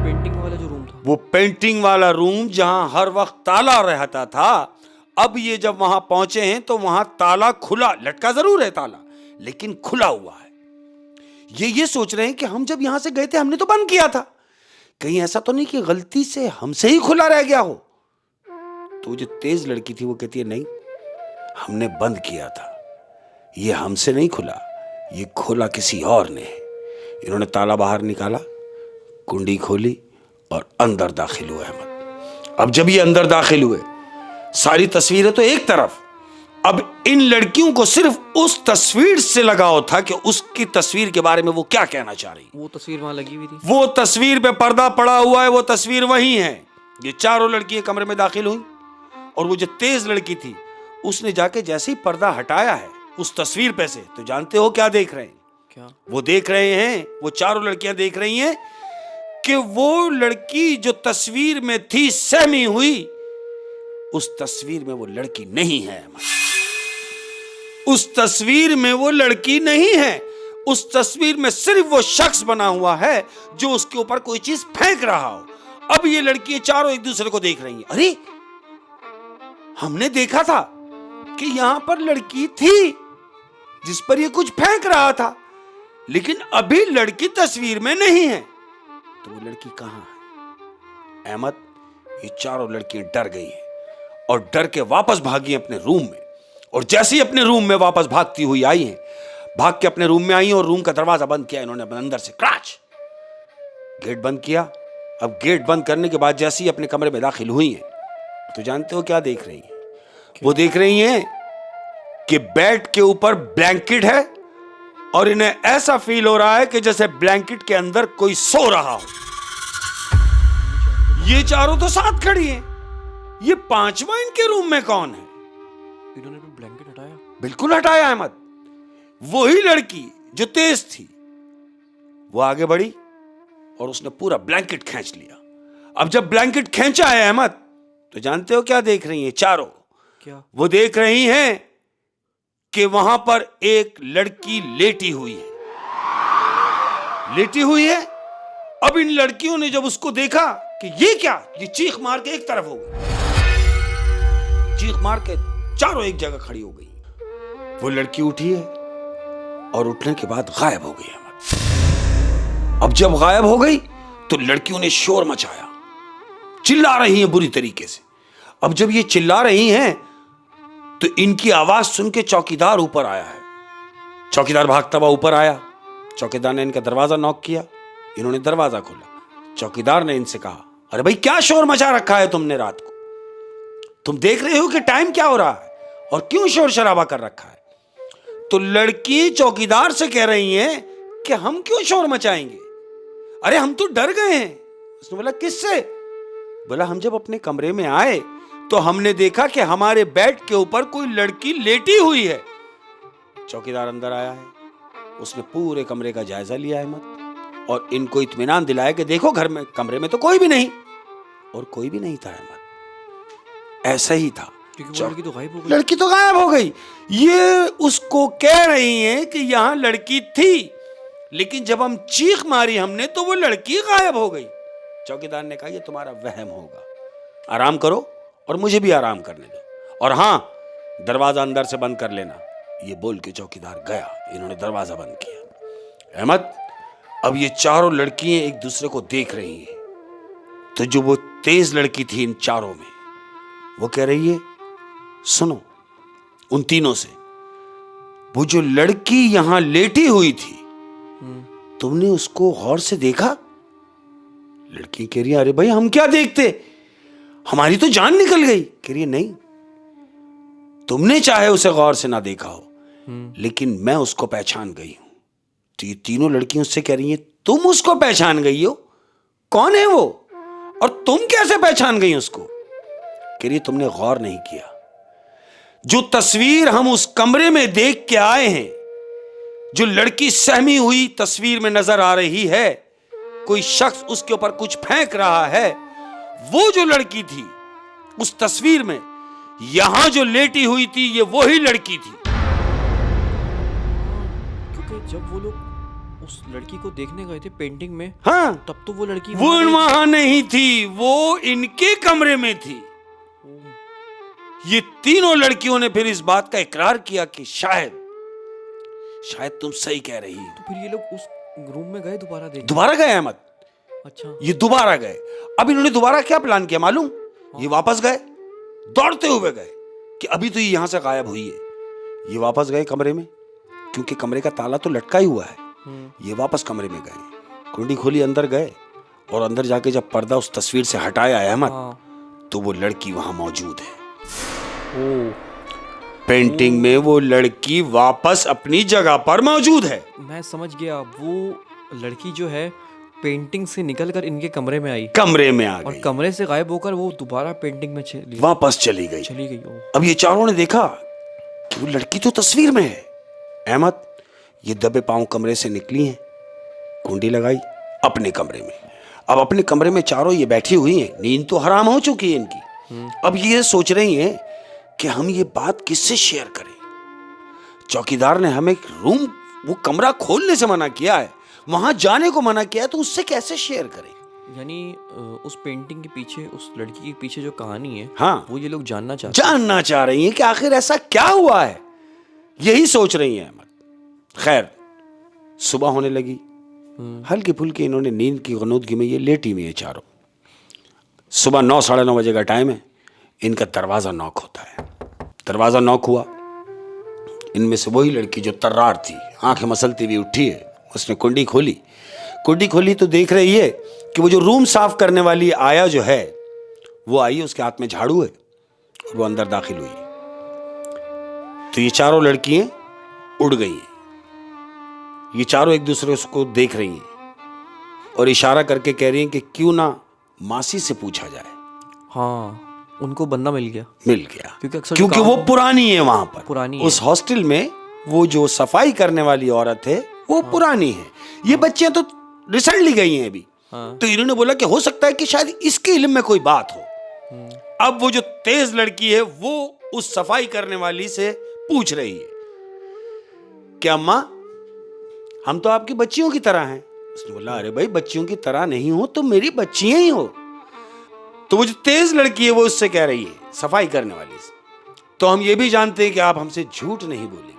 पेंटिंग वाला जो रूम था, वो पेंटिंग वाला रूम जहां हर वक्त ताला रहता था, अब ये जब वहां पहुंचे हैं तो वहां ताला खुला, लटका जरूर है ताला, लेकिन खुला हुआ है। ये सोच रहे हैं कि हम जब यहां से गए थे हमने तो बंद किया था, कहीं ऐसा तो नहीं कि गलती से हमसे ही खुला रह गया हो। तो जो तेज लड़की थी वो कहती है, नहीं, हमने बंद किया था, ये हमसे नहीं खुला, ये खोला किसी और ने। इन्होंने ताला बाहर निकाला, कुंडी खोली और अंदर दाखिल हुए अहमद। अब जब ये अंदर दाखिल हुए, सारी तस्वीरें तो एक तरफ, अब इन लड़कियों को सिर्फ उस तस्वीर से लगाव था कि उसकी तस्वीर के बारे में वो क्या कहना चाह रही। वो तस्वीर वहां लगी हुई थी, वो तस्वीर पे पर्दा पड़ा हुआ है, वो तस्वीर वही है। ये चारों लड़कियां कमरे में दाखिल हुई और वो जो तेज लड़की थी उसने जाके जैसे ही पर्दा हटाया है उस तस्वीर पे से, तो जानते हो क्या देख रहे हैं? क्या वो देख रहे हैं, वो चारों लड़कियां देख रही हैं कि वो लड़की जो तस्वीर में थी सहमी हुई, उस तस्वीर में वो लड़की नहीं है। उस तस्वीर में वो लड़की नहीं है, उस तस्वीर में सिर्फ वो शख्स बना हुआ है जो उसके ऊपर कोई चीज फेंक रहा हो। अब ये लड़कियां चारों एक दूसरे को देख रही हैं, अरे हमने देखा था कि यहां पर लड़की थी जिस पर ये कुछ फेंक रहा था, लेकिन अभी लड़की तस्वीर में नहीं है, तो वो लड़की कहां है? अहमद, ये चारों लड़कियां डर गई हैं और डर के वापस भागी अपने रूम में। और जैसे ही अपने रूम में वापस भागती हुई आई हैं, भाग के अपने रूम में आई और रूम का दरवाजा बंद किया इन्होंने अंदर से, क्रैच, गेट बंद किया। अब गेट बंद करने के बाद जैसे ही अपने कमरे में दाखिल हुई हैं, तो जानते हो क्या देख रही हैं? वो देख रही हैं कि बेड के ऊपर ब्लैंकेट है और इन्हें ऐसा फील हो रहा है कि जैसे ब्लैंकेट के अंदर कोई सो रहा हो। ये चारों तो साथ खड़ी हैं, ये पांचवा इनके रूम में कौन है? इन्होंने भी ब्लैंकेट हटाया? बिल्कुल हटाया अहमद। वही लड़की जो तेज थी वो आगे बढ़ी और उसने पूरा ब्लैंकेट खींच लिया। अब जब ब्लैंकेट खींचा है अहमद, तो जानते हो क्या देख रही हैं चारों? क्या? वो देख रही हैं कि वहां पर एक लड़की लेटी हुई है, लेटी हुई है। अब इन लड़कियों ने जब उसको देखा कि ये क्या, ये चीख मार के एक तरफ हो गई, चीख मार के चारों एक जगह खड़ी हो गई। वो लड़की उठी है और उठने के बाद गायब हो गई अहमद। अब जब गायब हो गई तो लड़कियों ने शोर मचाया, चिल्ला रही हैं बुरी तरीके से। अब जब ये चिल्ला रही हैं तो इनकी आवाज सुन के चौकीदार ऊपर आया है। चौकीदार भागता हुआ ऊपर आया, चौकीदार ने इनका दरवाजा नॉक किया, इन्होंने दरवाजा खोला। चौकीदार ने इनसे कहा, अरे भाई क्या शोर मचा रखा है तुमने रात को? तुम देख रहे हो कि टाइम क्या हो रहा है और क्यों शोर शराबा कर रखा है? तो लड़की चौकीदार से कह रही है कि हम क्यों शोर मचाएंगे, अरे हम तो डर गए हैं। उसने बोला किससे? बोला हम जब अपने कमरे में आए तो हमने देखा कि हमारे बेड के ऊपर कोई लड़की लेटी हुई है। चौकीदार अंदर आया है, उसने पूरे कमरे का जायजा लिया अहमद और इनको इत्मीनान दिलाया कि देखो घर में कमरे में तो कोई भी नहीं, और कोई भी नहीं था अहमद, ऐसा ही था। लड़की तो गायब हो गई। लड़की तो गायब हो गई। ये उसको कह रही हैं कि यहां लड़की थी, लेकिन जब हम चीख मारी हमने तो वो लड़की गायब हो गई। चौकीदार ने कहा ये तुम्हारा वहम होगा, आराम करो और मुझे भी आराम करने दो, और हां दरवाजा अंदर से बंद कर लेना। ये बोल के चौकीदार गया, इन्होंने दरवाजा बंद किया। अहमद, अब ये चारों लड़कियां एक दूसरे को देख रही हैं, तो जो वो तेज लड़की थी इन चारों में, वो कह रही है सुनो उन तीनों से, वो जो लड़की यहां लेटी हुई थी तुमने उसको गौर से देखा? लड़की कह रही है अरे भाई हम क्या देखते, हमारी तो जान निकल गई। कह रही है नहीं, तुमने चाहे उसे गौर से ना देखा हो, लेकिन मैं उसको पहचान गई हूं। तो ये तीनों लड़कियां उससे कह रही हैं तुम उसको पहचान गई हो? कौन है वो और तुम कैसे पहचान गई उसको? कह रही तुमने गौर नहीं किया, जो तस्वीर हम उस कमरे में देख के आए हैं, जो लड़की सहमी हुई तस्वीर में नजर आ रही है, कोई शख्स उसके ऊपर कुछ फेंक रहा है, वो जो लड़की थी उस तस्वीर में यहां जो लेटी हुई थी ये वही लड़की थी। क्योंकि जब वो लोग उस लड़की को देखने गए थे पेंटिंग में, हाँ, तब तो वो लड़की वो वहां नहीं थी, वो इनके कमरे में थी। ये तीनों लड़कियों ने फिर इस बात का इकरार किया कि शायद तुम सही कह रही हो। तो फिर ये लोग उस रूम में गए दोबारा गए अहमद। अच्छा, ये दोबारा गए। अब इन्होंने दोबारा क्या प्लान किया मालूम? ये वापस गए, दौड़ते हुए गए कि अभी तो ये यहां से गायब हुई है। ये वापस गए कमरे में, क्योंकि कमरे का ताला तो लटका ही हुआ है। ये वापस कमरे में गए, कुंडी खोली, अंदर गए, और अंदर जाके जब पर्दा उस तस्वीर से हटाया अहमद, तो वो लड़की वहां मौजूद है। पेंटिंग में वो लड़की वापस अपनी जगह पर मौजूद है। मैं समझ गया, वो लड़की जो है पेंटिंग से निकलकर इनके कमरे में आई, कमरे में आ गई, और कमरे से गायब होकर वो दोबारा पेंटिंग में वापस चली गई। अब ये चारों ने देखा कि वो लड़की तो तस्वीर में है। अहमद, ये दबे पांव कमरे से निकली हैं, कुंडी लगाई अपने कमरे में। अब अपने कमरे में चारों ये बैठी हुई हैं, नींद तो हराम हो चुकी है इनकी। अब ये सोच रही हैं कि हम ये बात किससे शेयर करें। चौकीदार ने हमें रूम, वो कमरा खोलने से मना किया है, वहां जाने को मना किया है, तो उससे कैसे शेयर करें। यानी उस पेंटिंग के पीछे, उस लड़की के पीछे जो कहानी है, हाँ, वो ये लोग जानना चाह रही हैं कि आखिर ऐसा क्या हुआ है, यही सोच रही हैं अहमद। खैर, सुबह होने लगी, हल्की फुल्की इन्होंने नींद की गनूदगी में ये लेटी हुई है चारों। सुबह 9, साढ़े 9 बजे का टाइम है, इनका दरवाजा नॉक होता है। दरवाजा नॉक हुआ, इनमें से वही लड़की जो तर्रार थी, आंखें मसलती हुई उठी है, उसने कुंडी खोली तो देख रही है कि वो जो रूम साफ करने वाली आया जो है, वो आई, उसके हाथ में झाड़ू है, और वो अंदर दाखिल हुई। तो ये चारों लड़कियां उड़ गई हैं। ये चारों एक दूसरे को देख रही हैं और इशारा करके कह रही हैं कि क्यों ना मासी से पूछा जाए। हाँ, उनको बंदा मिल गया, क्योंकि वो पुरानी है, वहां पर पुरानी उस हॉस्टल में वो जो सफाई करने वाली औरत है वो पुरानी है। ये बच्चियां तो रिसेंटली गई हैं अभी। तो इन्होंने बोला कि हो सकता है कि शायद इसके इल्म में कोई बात हो। अब वो जो तेज लड़की है वो उस सफाई करने वाली से पूछ रही है कि अम्मा, हम तो आपकी बच्चियों की तरह हैं। उसने बोला, अरे भाई, बच्चियों की तरह नहीं हो तो मेरी बच्चियां ही हो। तो वो जो तेज लड़की है वो उससे कह रही है, सफाई करने वाली से, तो हम ये भी जानते हैं कि आप हमसे झूठ नहीं बोलेंगे।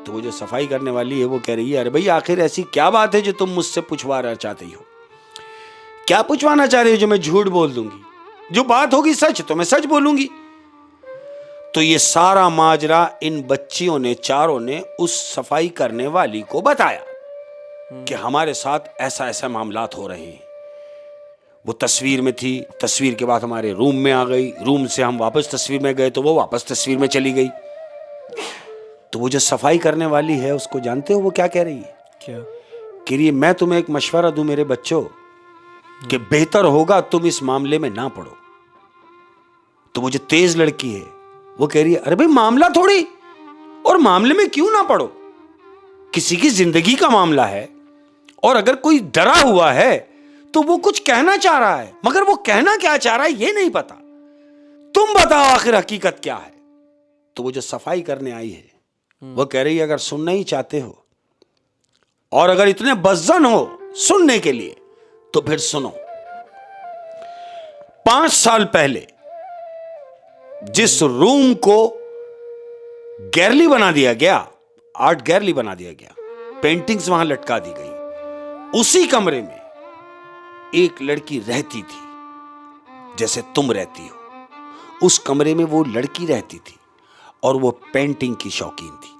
तो वो जो सफाई करने वाली है वो कह रही है, अरे भाई, आखिर ऐसी क्या बात है जो तुम मुझसे पूछवाना चाहती हो? क्या पूछवाना चाह रही हो जो मैं झूठ बोल दूंगी? जो बात होगी सच तो मैं सच बोलूंगी। तो ये सारा माजरा इन बच्चियों ने, चारों ने, उस सफाई करने वाली को बताया कि हमारे साथ ऐसा ऐसा मामलात हो रहे हैं। वो तस्वीर में थी, तस्वीर के बाद हमारे रूम में आ गई, रूम से हम वापस तस्वीर में गए तो वो वापस तस्वीर में चली गई। तो वो जो सफाई करने वाली है उसको जानते हो वो क्या कह रही है? क्या कह रही है? मैं तुम्हें एक मशवरा दूं मेरे बच्चों, कि बेहतर होगा तुम इस मामले में ना पड़ो। तो वो जो तेज लड़की है वो कह रही है, अरे भाई, मामला थोड़ी, और मामले में क्यों ना पड़ो? किसी की जिंदगी का मामला है, और अगर कोई डरा हुआ है तो वो कुछ कहना चाह रहा है, मगर वो कहना क्या चाह रहा है ये नहीं पता। तुम बताओ आखिर हकीकत क्या है? तो वो जो सफाई करने आई है वो कह रही है, अगर सुनना ही चाहते हो और अगर इतने बज़्ज़न हो सुनने के लिए तो फिर सुनो। 5 साल पहले जिस रूम को गैलरी बना दिया गया, आर्ट गैलरी बना दिया गया, पेंटिंग्स वहां लटका दी गई, उसी कमरे में एक लड़की रहती थी जैसे तुम रहती हो। उस कमरे में वो लड़की रहती थी और वो पेंटिंग की शौकीन थी,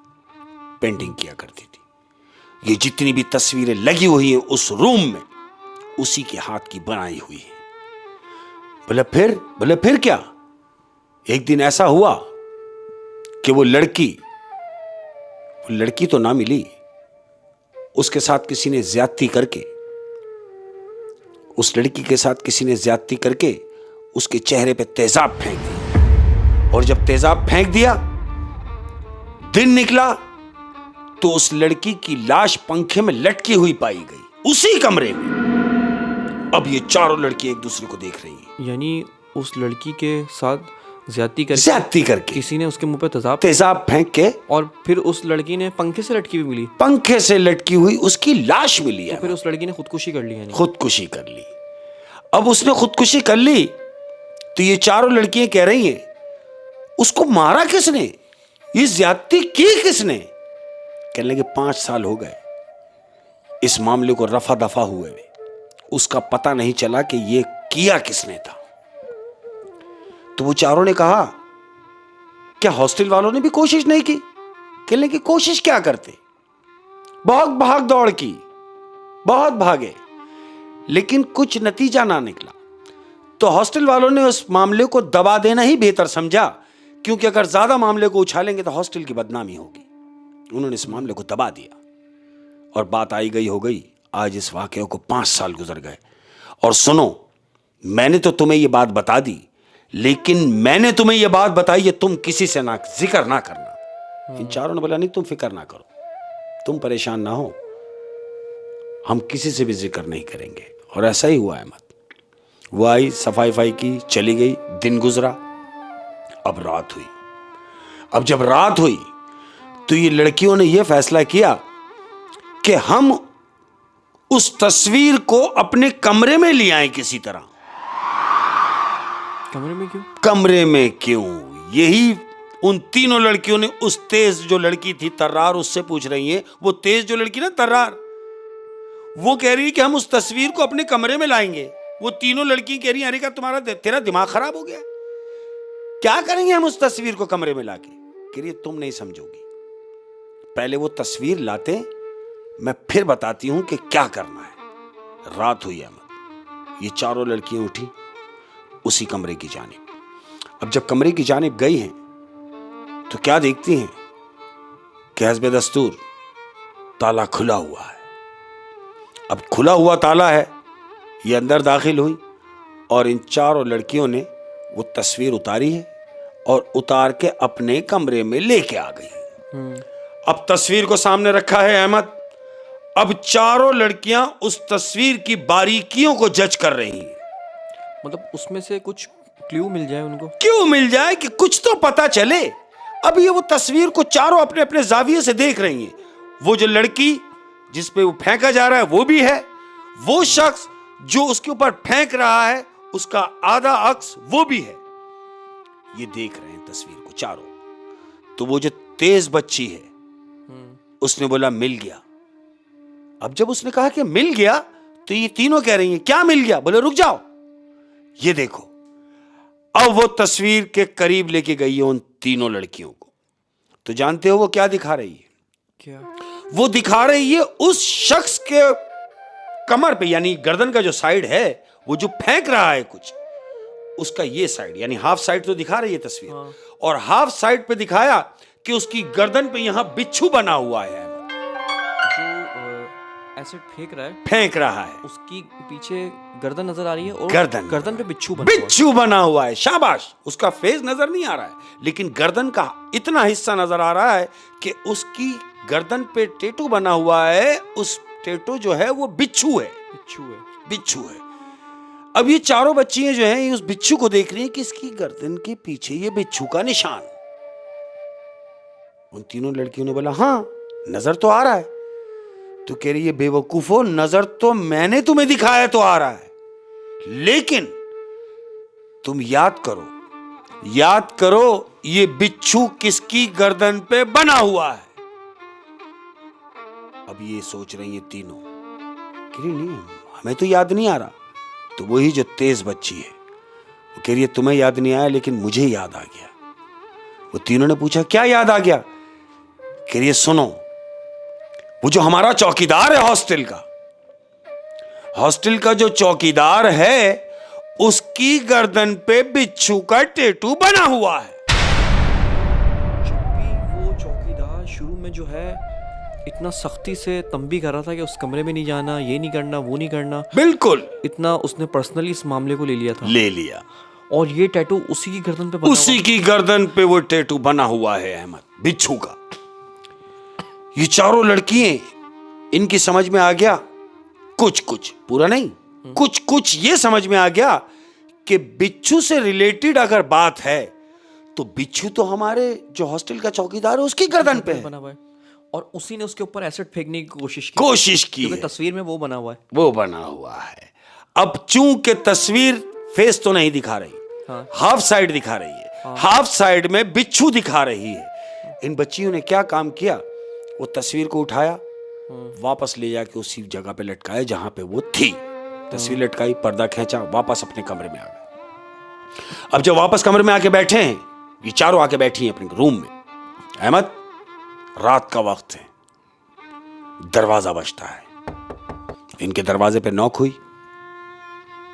पेंटिंग किया करती थी। ये जितनी भी तस्वीरें लगी हुई हैं उस रूम में उसी के हाथ की बनाई हुई है। बोले फिर क्या? एक दिन ऐसा हुआ कि वो लड़की तो ना मिली, उसके साथ किसी ने ज्यादती करके, उस लड़की के साथ किसी ने ज्यादती करके उसके चेहरे पे तेजाब फेंक दिया, और जब तेजाब फेंक दिया, दिन निकला तो उस लड़की की लाश पंखे में लटकी हुई पाई गई उसी कमरे में। अब ये चारों लड़की एक दूसरे को देख रही हैं। यानी उस लड़की के साथ ज्यादती करके किसी ने उसके मुंह पे तेजाब फेंक के, और फिर उस लड़की ने पंखे से लटकी हुई मिली, पंखे से लटकी हुई उसकी लाश मिली है। तो फिर उस लड़की ने खुदकुशी कर ली, खुदकुशी कर ली। अब उसने खुदकुशी कर ली तो ये चारों लड़कियां कह रही हैं उसको मारा किसने, ये ज्यादती की किसने। कहने लगे 5 साल हो गए इस मामले को रफा दफा हुए, उसका पता नहीं चला कि ये किया किसने था। तो वो चारों ने कहा क्या हॉस्टल वालों ने भी कोशिश नहीं की। कहने लगे कोशिश क्या करते, बहुत भाग दौड़ की, बहुत भागे, लेकिन कुछ नतीजा ना निकला। तो हॉस्टल वालों ने उस मामले को दबा देना ही बेहतर समझा, क्योंकि अगर ज्यादा मामले को उछालेंगे तो हॉस्टल की बदनामी होगी। उन्होंने इस मामले को दबा दिया और बात आई गई हो गई। आज इस वाकये को 5 साल गुजर गए। और सुनो, मैंने तो तुम्हें यह बात बता दी, लेकिन मैंने तुम्हें यह बात बताई है तुम किसी से ना जिक्र ना करना। इन चारों ने बोला नहीं, तुम फिक्र ना करो, तुम परेशान ना हो, हम किसी से भी जिक्र नहीं करेंगे। और ऐसा ही हुआ अहमद। वो आई, सफाई की, चली गई, दिन गुजरा, अब रात हुई। अब जब रात हुई तो ये लड़कियों ने यह फैसला किया कि हम उस तस्वीर को अपने कमरे में ले आए किसी तरह। कमरे में क्यों? कमरे में क्यों, यही उन तीनों लड़कियों ने उस तेज जो लड़की थी तर्रार, उससे पूछ रही हैं। वो तेज जो लड़की ना तर्रार, वो कह रही है कि हम उस तस्वीर को अपने कमरे में लाएंगे। वो तीनों लड़की कह रही हैं अरे क्या तेरा दिमाग खराब हो गया, क्या करेंगे हम उस तस्वीर को कमरे में लाके। कह रही है तुम नहीं समझोगी, पहले वो तस्वीर लाते, मैं फिर बताती हूं कि क्या करना है। रात हुई अहमद, ये चारों लड़कियां उठी उसी कमरे की जानिब। अब जब कमरे की जानिब गई हैं तो क्या देखती हैं कि हस्बे दस्तूर ताला खुला हुआ है। अब खुला हुआ ताला है, ये अंदर दाखिल हुई और इन चारों लड़कियों ने वो तस्वीर उतारी है और उतार के अपने कमरे में लेके आ गई। अब तस्वीर को सामने रखा है अहमद। अब चारों लड़कियां उस तस्वीर की बारीकियों को जज कर रही हैं। मतलब उसमें से कुछ क्लू मिल जाए उनको, क्यों मिल जाए कि कुछ तो पता चले। अब ये वो तस्वीर को चारों अपने अपने जाविये से देख रही हैं। वो जो लड़की जिस पे वो फेंका जा रहा है वो भी है, वो शख्स जो उसके ऊपर फेंक रहा है उसका आधा अक्स वो भी है। ये देख रहे हैं तस्वीर को चारों। तो वो जो तेज बच्ची है उसने बोला मिल गया। अब जब उसने कहा कि मिल गया तो ये तीनों कह रही हैं क्या मिल गया। बोले रुक जाओ, ये देखो। अब वो तस्वीर के करीब लेके गई है उन तीनों लड़कियों को। तो जानते हो वो क्या दिखा रही है? क्या? वो दिखा रही है उस शख्स के कमर पे, यानी गर्दन का जो साइड है, वो जो फेंक रहा है कुछ, उसका ये साइड, यानी हाफ साइड तो दिखा रही है तस्वीर। हाँ। और हाफ साइड पे दिखाया कि उसकी गर्दन पे यहां बिच्छू बना हुआ है। जो एसिड फेंक रहा है उसकी पीछे गर्दन नजर आ रही है और गर्दन पे बिच्छू बना हुआ है। शाबाश, उसका फेस नजर नहीं आ रहा है, लेकिन गर्दन का इतना हिस्सा नजर आ रहा है कि उसकी गर्दन पे टैटू बना हुआ है। उस टैटू जो है वो बिच्छू है। अब ये चारों बच्चियां जो हैं उस बिच्छू को देख रही हैं कि इसकी गर्दन के पीछे ये बिच्छू का निशान। उन तीनों लड़कियों ने बोला हाँ नजर तो आ रहा है। तो कह रही है बेवकूफो, नजर तो मैंने तुम्हें दिखाया तो आ रहा है, लेकिन तुम याद करो ये बिच्छू किसकी गर्दन पे बना हुआ है। अब ये सोच रही है तीनों, कह रही नहीं हमें तो याद नहीं आ रहा। तो वही जो तेज बच्ची है वो कह रही है तुम्हें याद नहीं आया लेकिन मुझे याद आ गया। वो तीनों ने पूछा क्या याद आ गया? कह रही है सुनो, वो जो हमारा चौकीदार है हॉस्टल का जो चौकीदार है उसकी गर्दन पे बिच्छू का टैटू बना हुआ है। जब भी वो चौकीदार शुरू में जो है इतना सख्ती से तंबी कर रहा था कि उस कमरे में नहीं जाना, ये नहीं करना, वो नहीं करना, बिल्कुल इतना उसने पर्सनली इस मामले को ले लिया और ये टैटू उसी की गर्दन पे उसी की गर्दन पे वो टैटू बना हुआ है अहमद, बिच्छू का। ये चारों लड़कियां, इनकी समझ में आ गया कुछ पूरा नहीं, कुछ ये समझ में आ गया कि बिच्छू से रिलेटेड अगर बात है तो बिच्छू तो हमारे जो हॉस्टल का चौकीदार है उसकी गर्दन पे बना हुआ है और उसी ने उसके ऊपर एसिड फेंकने की कोशिश की क्योंकि तस्वीर में वो बना हुआ है। वो बना हुआ है। अब चूंकि तस्वीर फेस तो नहीं दिखा रही, हाँ। हाफ साइड दिखा रही है, हाँ। हाफ साइड में बिच्छू दिखा रही है। इन बच्चियों ने क्या काम किया, वो तस्वीर को उठाया, वापस ले जाके उसी जगह पे लटकाया जहां पे वो थी। तस्वीर लटकाई, पर्दा खींचा, वापस अपने कमरे में आ गए। अब जब वापस कमरे में आके बैठे हैं, ये चारों आके बैठी हैं अपने रूम में। अहमद, रात का वक्त है, दरवाजा बजता है। इनके दरवाजे पे नॉक हुई,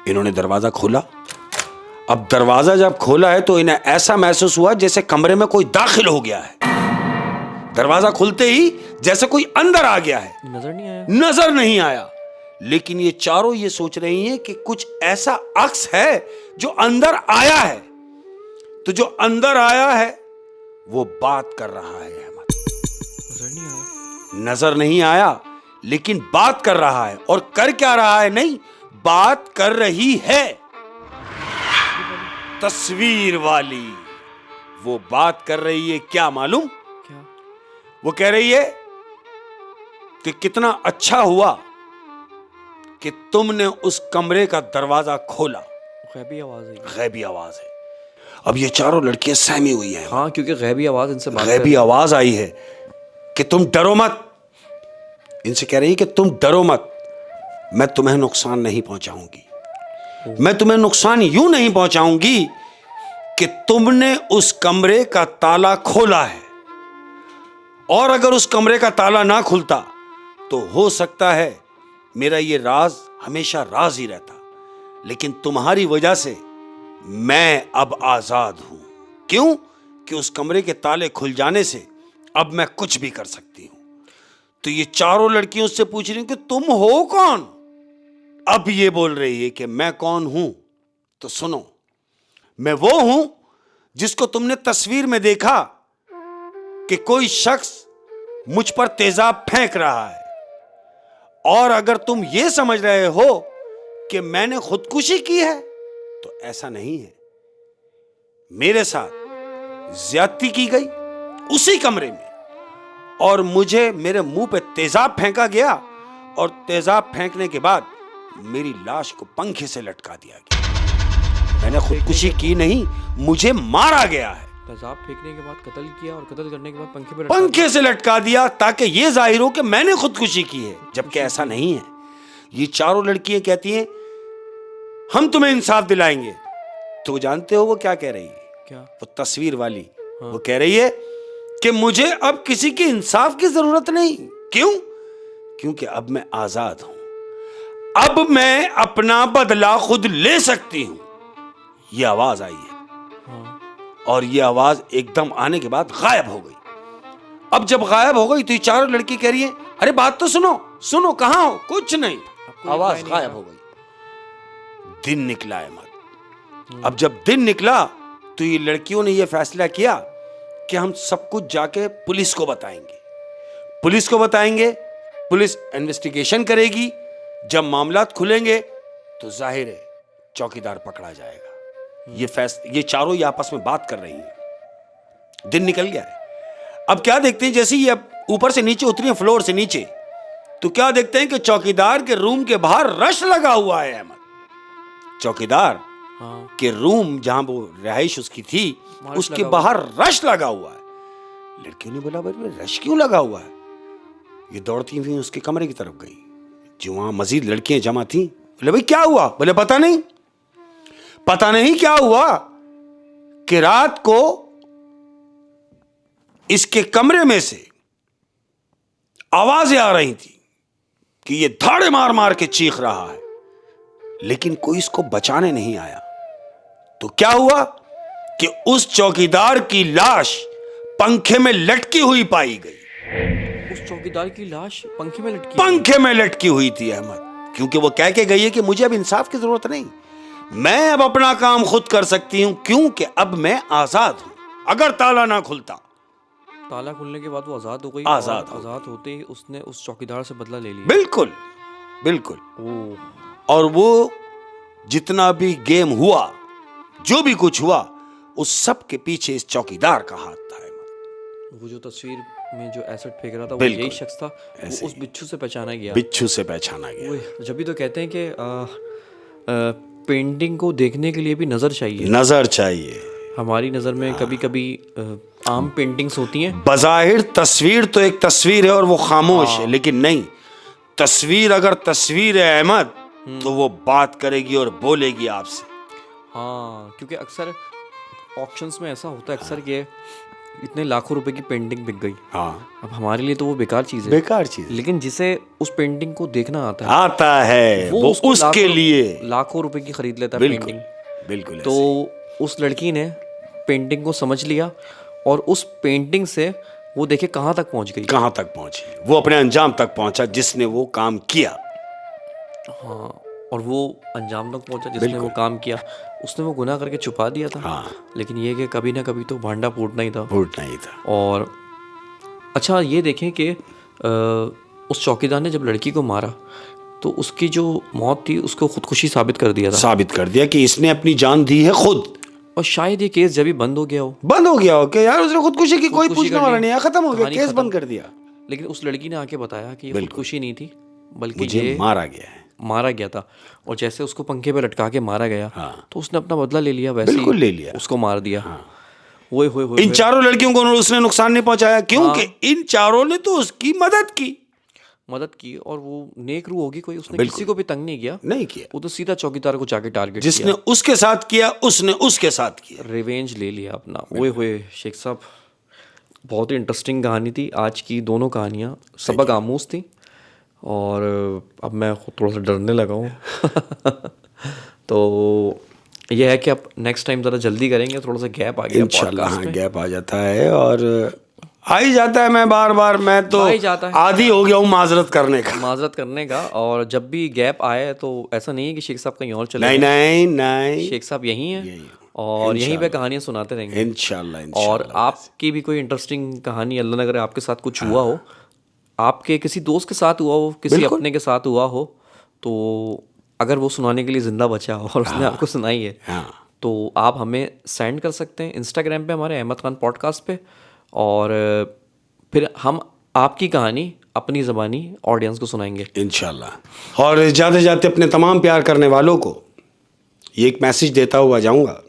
इन्होंने दरवाजा खोला। अब दरवाजा जब खोला है तो इन्हें ऐसा महसूस हुआ जैसे कमरे में कोई दाखिल हो गया है। दरवाजा खुलते ही जैसे कोई अंदर आ गया है। नजर नहीं आया, लेकिन ये चारों ये सोच रही हैं कि कुछ ऐसा अक्स है जो अंदर आया है। तो जो अंदर आया है वो बात कर रहा है। अहमद, नजर नहीं आया लेकिन बात कर रहा है। और कर क्या रहा है? नहीं, बात कर रही है तस्वीर वाली। वो बात कर रही है, क्या मालूम? क्या? वो कह रही है कि कितना अच्छा हुआ कि तुमने उस कमरे का दरवाजा खोला। गैबी आवाज है। गैबी आवाज है। अब ये चारों लड़कियां सहमी हुई हैं। हाँ, क्योंकि गैबी आवाज इनसे बात गैबी आवाज आई है कि तुम डरो मत। इनसे कह रही है कि तुम डरो मत, मैं तुम्हें नुकसान नहीं पहुंचाऊंगी। मैं तुम्हें नुकसान यूं नहीं पहुंचाऊंगी कि तुमने उस कमरे का ताला खोला है, और अगर उस कमरे का ताला ना खुलता तो हो सकता है मेरा ये राज हमेशा राज ही रहता। लेकिन तुम्हारी वजह से मैं अब आजाद हूं। क्यों? कि उस कमरे के ताले खुल जाने से अब मैं कुछ भी कर सकती हूं। तो ये चारों लड़कियों से पूछ रही कि तुम हो कौन? अब ये बोल रही है कि मैं कौन हूं। तो सुनो, मैं वो हूं जिसको तुमने तस्वीर में देखा कि कोई शख्स मुझ पर तेजाब फेंक रहा है। और अगर तुम ये समझ रहे हो कि मैंने खुदकुशी की है तो ऐसा नहीं है। मेरे साथ ज्यादती की गई उसी कमरे में, और मुझे मेरे मुंह पे तेजाब फेंका गया, और तेजाब फेंकने के बाद मेरी लाश को पंखे से लटका दिया गया। मैंने खुदकुशी की नहीं, मुझे मारा गया है। तेजाब फेंकने के बाद कत्ल किया, और कत्ल करने के बाद पंखे से लटका दिया ताकि ये जाहिर हो कि मैंने खुदकुशी की है, जबकि ऐसा नहीं है। ये चारों लड़कियां कहती हैं हम तुम्हें इंसाफ दिलाएंगे। तो जानते हो वो क्या कह रही है? क्या? वो तस्वीर वाली। हाँ। वो कह रही है कि मुझे अब किसी की इंसाफ की जरूरत नहीं। क्यों? क्योंकि अब मैं आजाद हूं। अब मैं अपना बदला खुद ले सकती हूं। यह आवाज आई है। हाँ। और यह आवाज एकदम आने के बाद गायब हो गई। अब जब गायब हो गई तो ये चारों लड़की कह रही है अरे बात तो सुनो, सुनो, कहां हो? कुछ नहीं, आवाज गायब हो गई। दिन निकला अहमद। अब जब दिन निकला तो ये लड़कियों ने यह फैसला किया कि हम सब कुछ जाके पुलिस को बताएंगे। पुलिस को बताएंगे, पुलिस इन्वेस्टिगेशन करेगी। जब मामलात खुलेंगे तो जाहिर है चौकीदार पकड़ा जाएगा। ये चारों ये आपस में बात कर रही हैं। दिन निकल गया है। अब क्या देखते हैं, जैसे ये ऊपर से नीचे उतरी, फ्लोर से नीचे, तो क्या देखते हैं कि चौकीदार के रूम के बाहर रश लगा हुआ है अहमद। चौकीदार के रूम जहां वो रहाइश उसकी थी, उसके बाहर रश लगा हुआ है। लड़कियों ने बोला भाई रश क्यों लगा हुआ है? ये दौड़ती हुई उसके कमरे की तरफ गई, जो वहां मजीद लड़कियां जमा थी। बोले भाई क्या हुआ? बोले पता नहीं क्या हुआ कि रात को इसके कमरे में से आवाजें आ रही थी कि ये धाड़े मार मार के चीख रहा है, लेकिन कोई इसको बचाने नहीं आया। तो क्या हुआ कि उस चौकीदार की लाश पंखे में लटकी हुई पाई गई। उस चौकीदार की लाश पंखे में लटकी हुई थी अहमद, क्योंकि वो कह के गई है कि मुझे अब इंसाफ की जरूरत नहीं, मैं अब अपना काम खुद कर सकती हूं, क्योंकि अब मैं आजाद हूं। अगर ताला ना खुलता, ताला खुलने के बाद वो आजाद हो गई। आजाद होते ही उसने उस चौकीदार से बदला ले लिया। बिल्कुल बिल्कुल। और वो जितना भी गेम हुआ, जो भी कुछ हुआ, उस सब के पीछे इस चौकीदार का हाथ था वो जो तस्वीर में जो एसिड फेंक रहा था वो यही शख्स था, वो उस बिच्छू से पहचाना गया। बिच्छू से पहचाना गया। जब भी तो कहते हैं कि पेंटिंग को देखने के लिए भी नज़र चाहिए, नज़र चाहिए। हमारी नज़र में कभी कभी आम पेंटिंग्स होती हैं, बज़ाहिर तस्वीर तो एक तस्वीर है और वो खामोश है, लेकिन नहीं, तस्वीर अगर तस्वीर है अहमद तो वो बात करेगी और बोलेगी आपसे। हाँ, क्योंकि अक्सर ऑक्शंस में ऐसा होता है अक्सर कि इतने लाखों रुपए की पेंटिंग बिक गई। हाँ, अब हमारे लिए तो वो बेकार चीज़ है, बेकार चीज, लेकिन जिसे उस पेंटिंग को देखना आता है वो उसके लिए लाखों रुपए की खरीद लेता है पेंटिंग। बिल्कुल। तो उस लड़की ने पेंटिंग को समझ लिया और उस पेंटिंग से वो देखे कहाँ तक पहुँच गई, कहाँ तक पहुँची, वो अपने अंजाम तक पहुँचा जिसने वो काम किया। हाँ, और वो अंजाम तक पहुँचा जिसने वो काम किया। उसने वो गुनाह करके छुपा दिया था। हाँ, लेकिन ये कि कभी ना कभी तो भांडा फूटना ही था। और अच्छा ये देखें कि उस चौकीदार ने जब लड़की को मारा तो उसकी जो मौत थी उसको खुदकुशी साबित कर दिया कि इसने अपनी जान दी है खुद। और शायद ये केस जब भी बंद हो गया हो कि यार उसने खुदकुशी की, कोई पूछने वाला नहीं है, खत्म हो गया, केस बंद कर दिया। लेकिन उस लड़की ने आके बताया कि ये खुदकुशी नहीं थी बल्कि ये मारा गया था। और जैसे उसको पंखे पे लटका के मारा गया, तो उसने अपना बदला ले लिया, वैसे बिल्कुल ले लिया, उसको मार दिया। इन चारों लड़कियों को उसने नुकसान नहीं पहुंचाया, क्योंकि इन चारों ने तो उसकी मदद की और वो नेक रूह होगी कोई, उसने किसी को भी तंग नहीं किया, वो तो सीधा चौकीदार को जाके टारगेट किया। जिसने उसके साथ किया उसने उसके साथ किया, रिवेंज ले लिया अपना। ओए शेख साहब, बहुत ही इंटरेस्टिंग कहानी थी। आज की दोनों कहानियाँ सबक आमूज थी और अब मैं थोड़ा सा डरने लगा हूँ तो यह है कि अब नेक्स्ट टाइम ज़रा जल्दी करेंगे, थोड़ा सा गैप आ गया इंशाल्लाह। हाँ, गैप आ जाता है और आ ही जाता है। मैं तो आदी हो गया हूँ माजरत करने का। और जब भी गैप आए तो ऐसा नहीं है कि शेख साहब कहीं और चले, नहीं, शेख साहब यहीं हैं और यहीं पे कहानियाँ सुनाते रहेंगे इंशाल्लाह। और आपकी भी कोई इंटरेस्टिंग कहानी, अल्लाह न करे आपके साथ कुछ हुआ हो, आपके किसी दोस्त के साथ हुआ हो, किसी अपने के साथ हुआ हो, तो अगर वो सुनाने के लिए जिंदा बचा हो और उसने आपको सुनाई है, तो आप हमें सेंड कर सकते हैं इंस्टाग्राम पे हमारे अहमद खान पॉडकास्ट पे, और फिर हम आपकी कहानी अपनी ज़बानी ऑडियंस को सुनाएंगे इंशाल्लाह। और जाते जाते अपने तमाम प्यार करने वालों को ये एक मैसेज देता हुआ जाऊंगा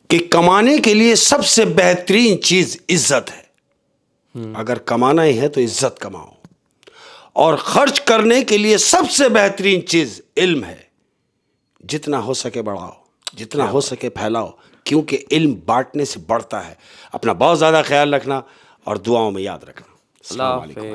कि कमाने के लिए सबसे बेहतरीन चीज़ इज्जत है। अगर कमाना ही है तो इज्जत कमाओ, और खर्च करने के लिए सबसे बेहतरीन चीज इल्म है। जितना हो सके बढ़ाओ, जितना हो सके फैलाओ, क्योंकि इल्म बांटने से बढ़ता है। अपना बहुत ज़्यादा ख्याल रखना और दुआओं में याद रखना। अस्सलाम वालेकुम।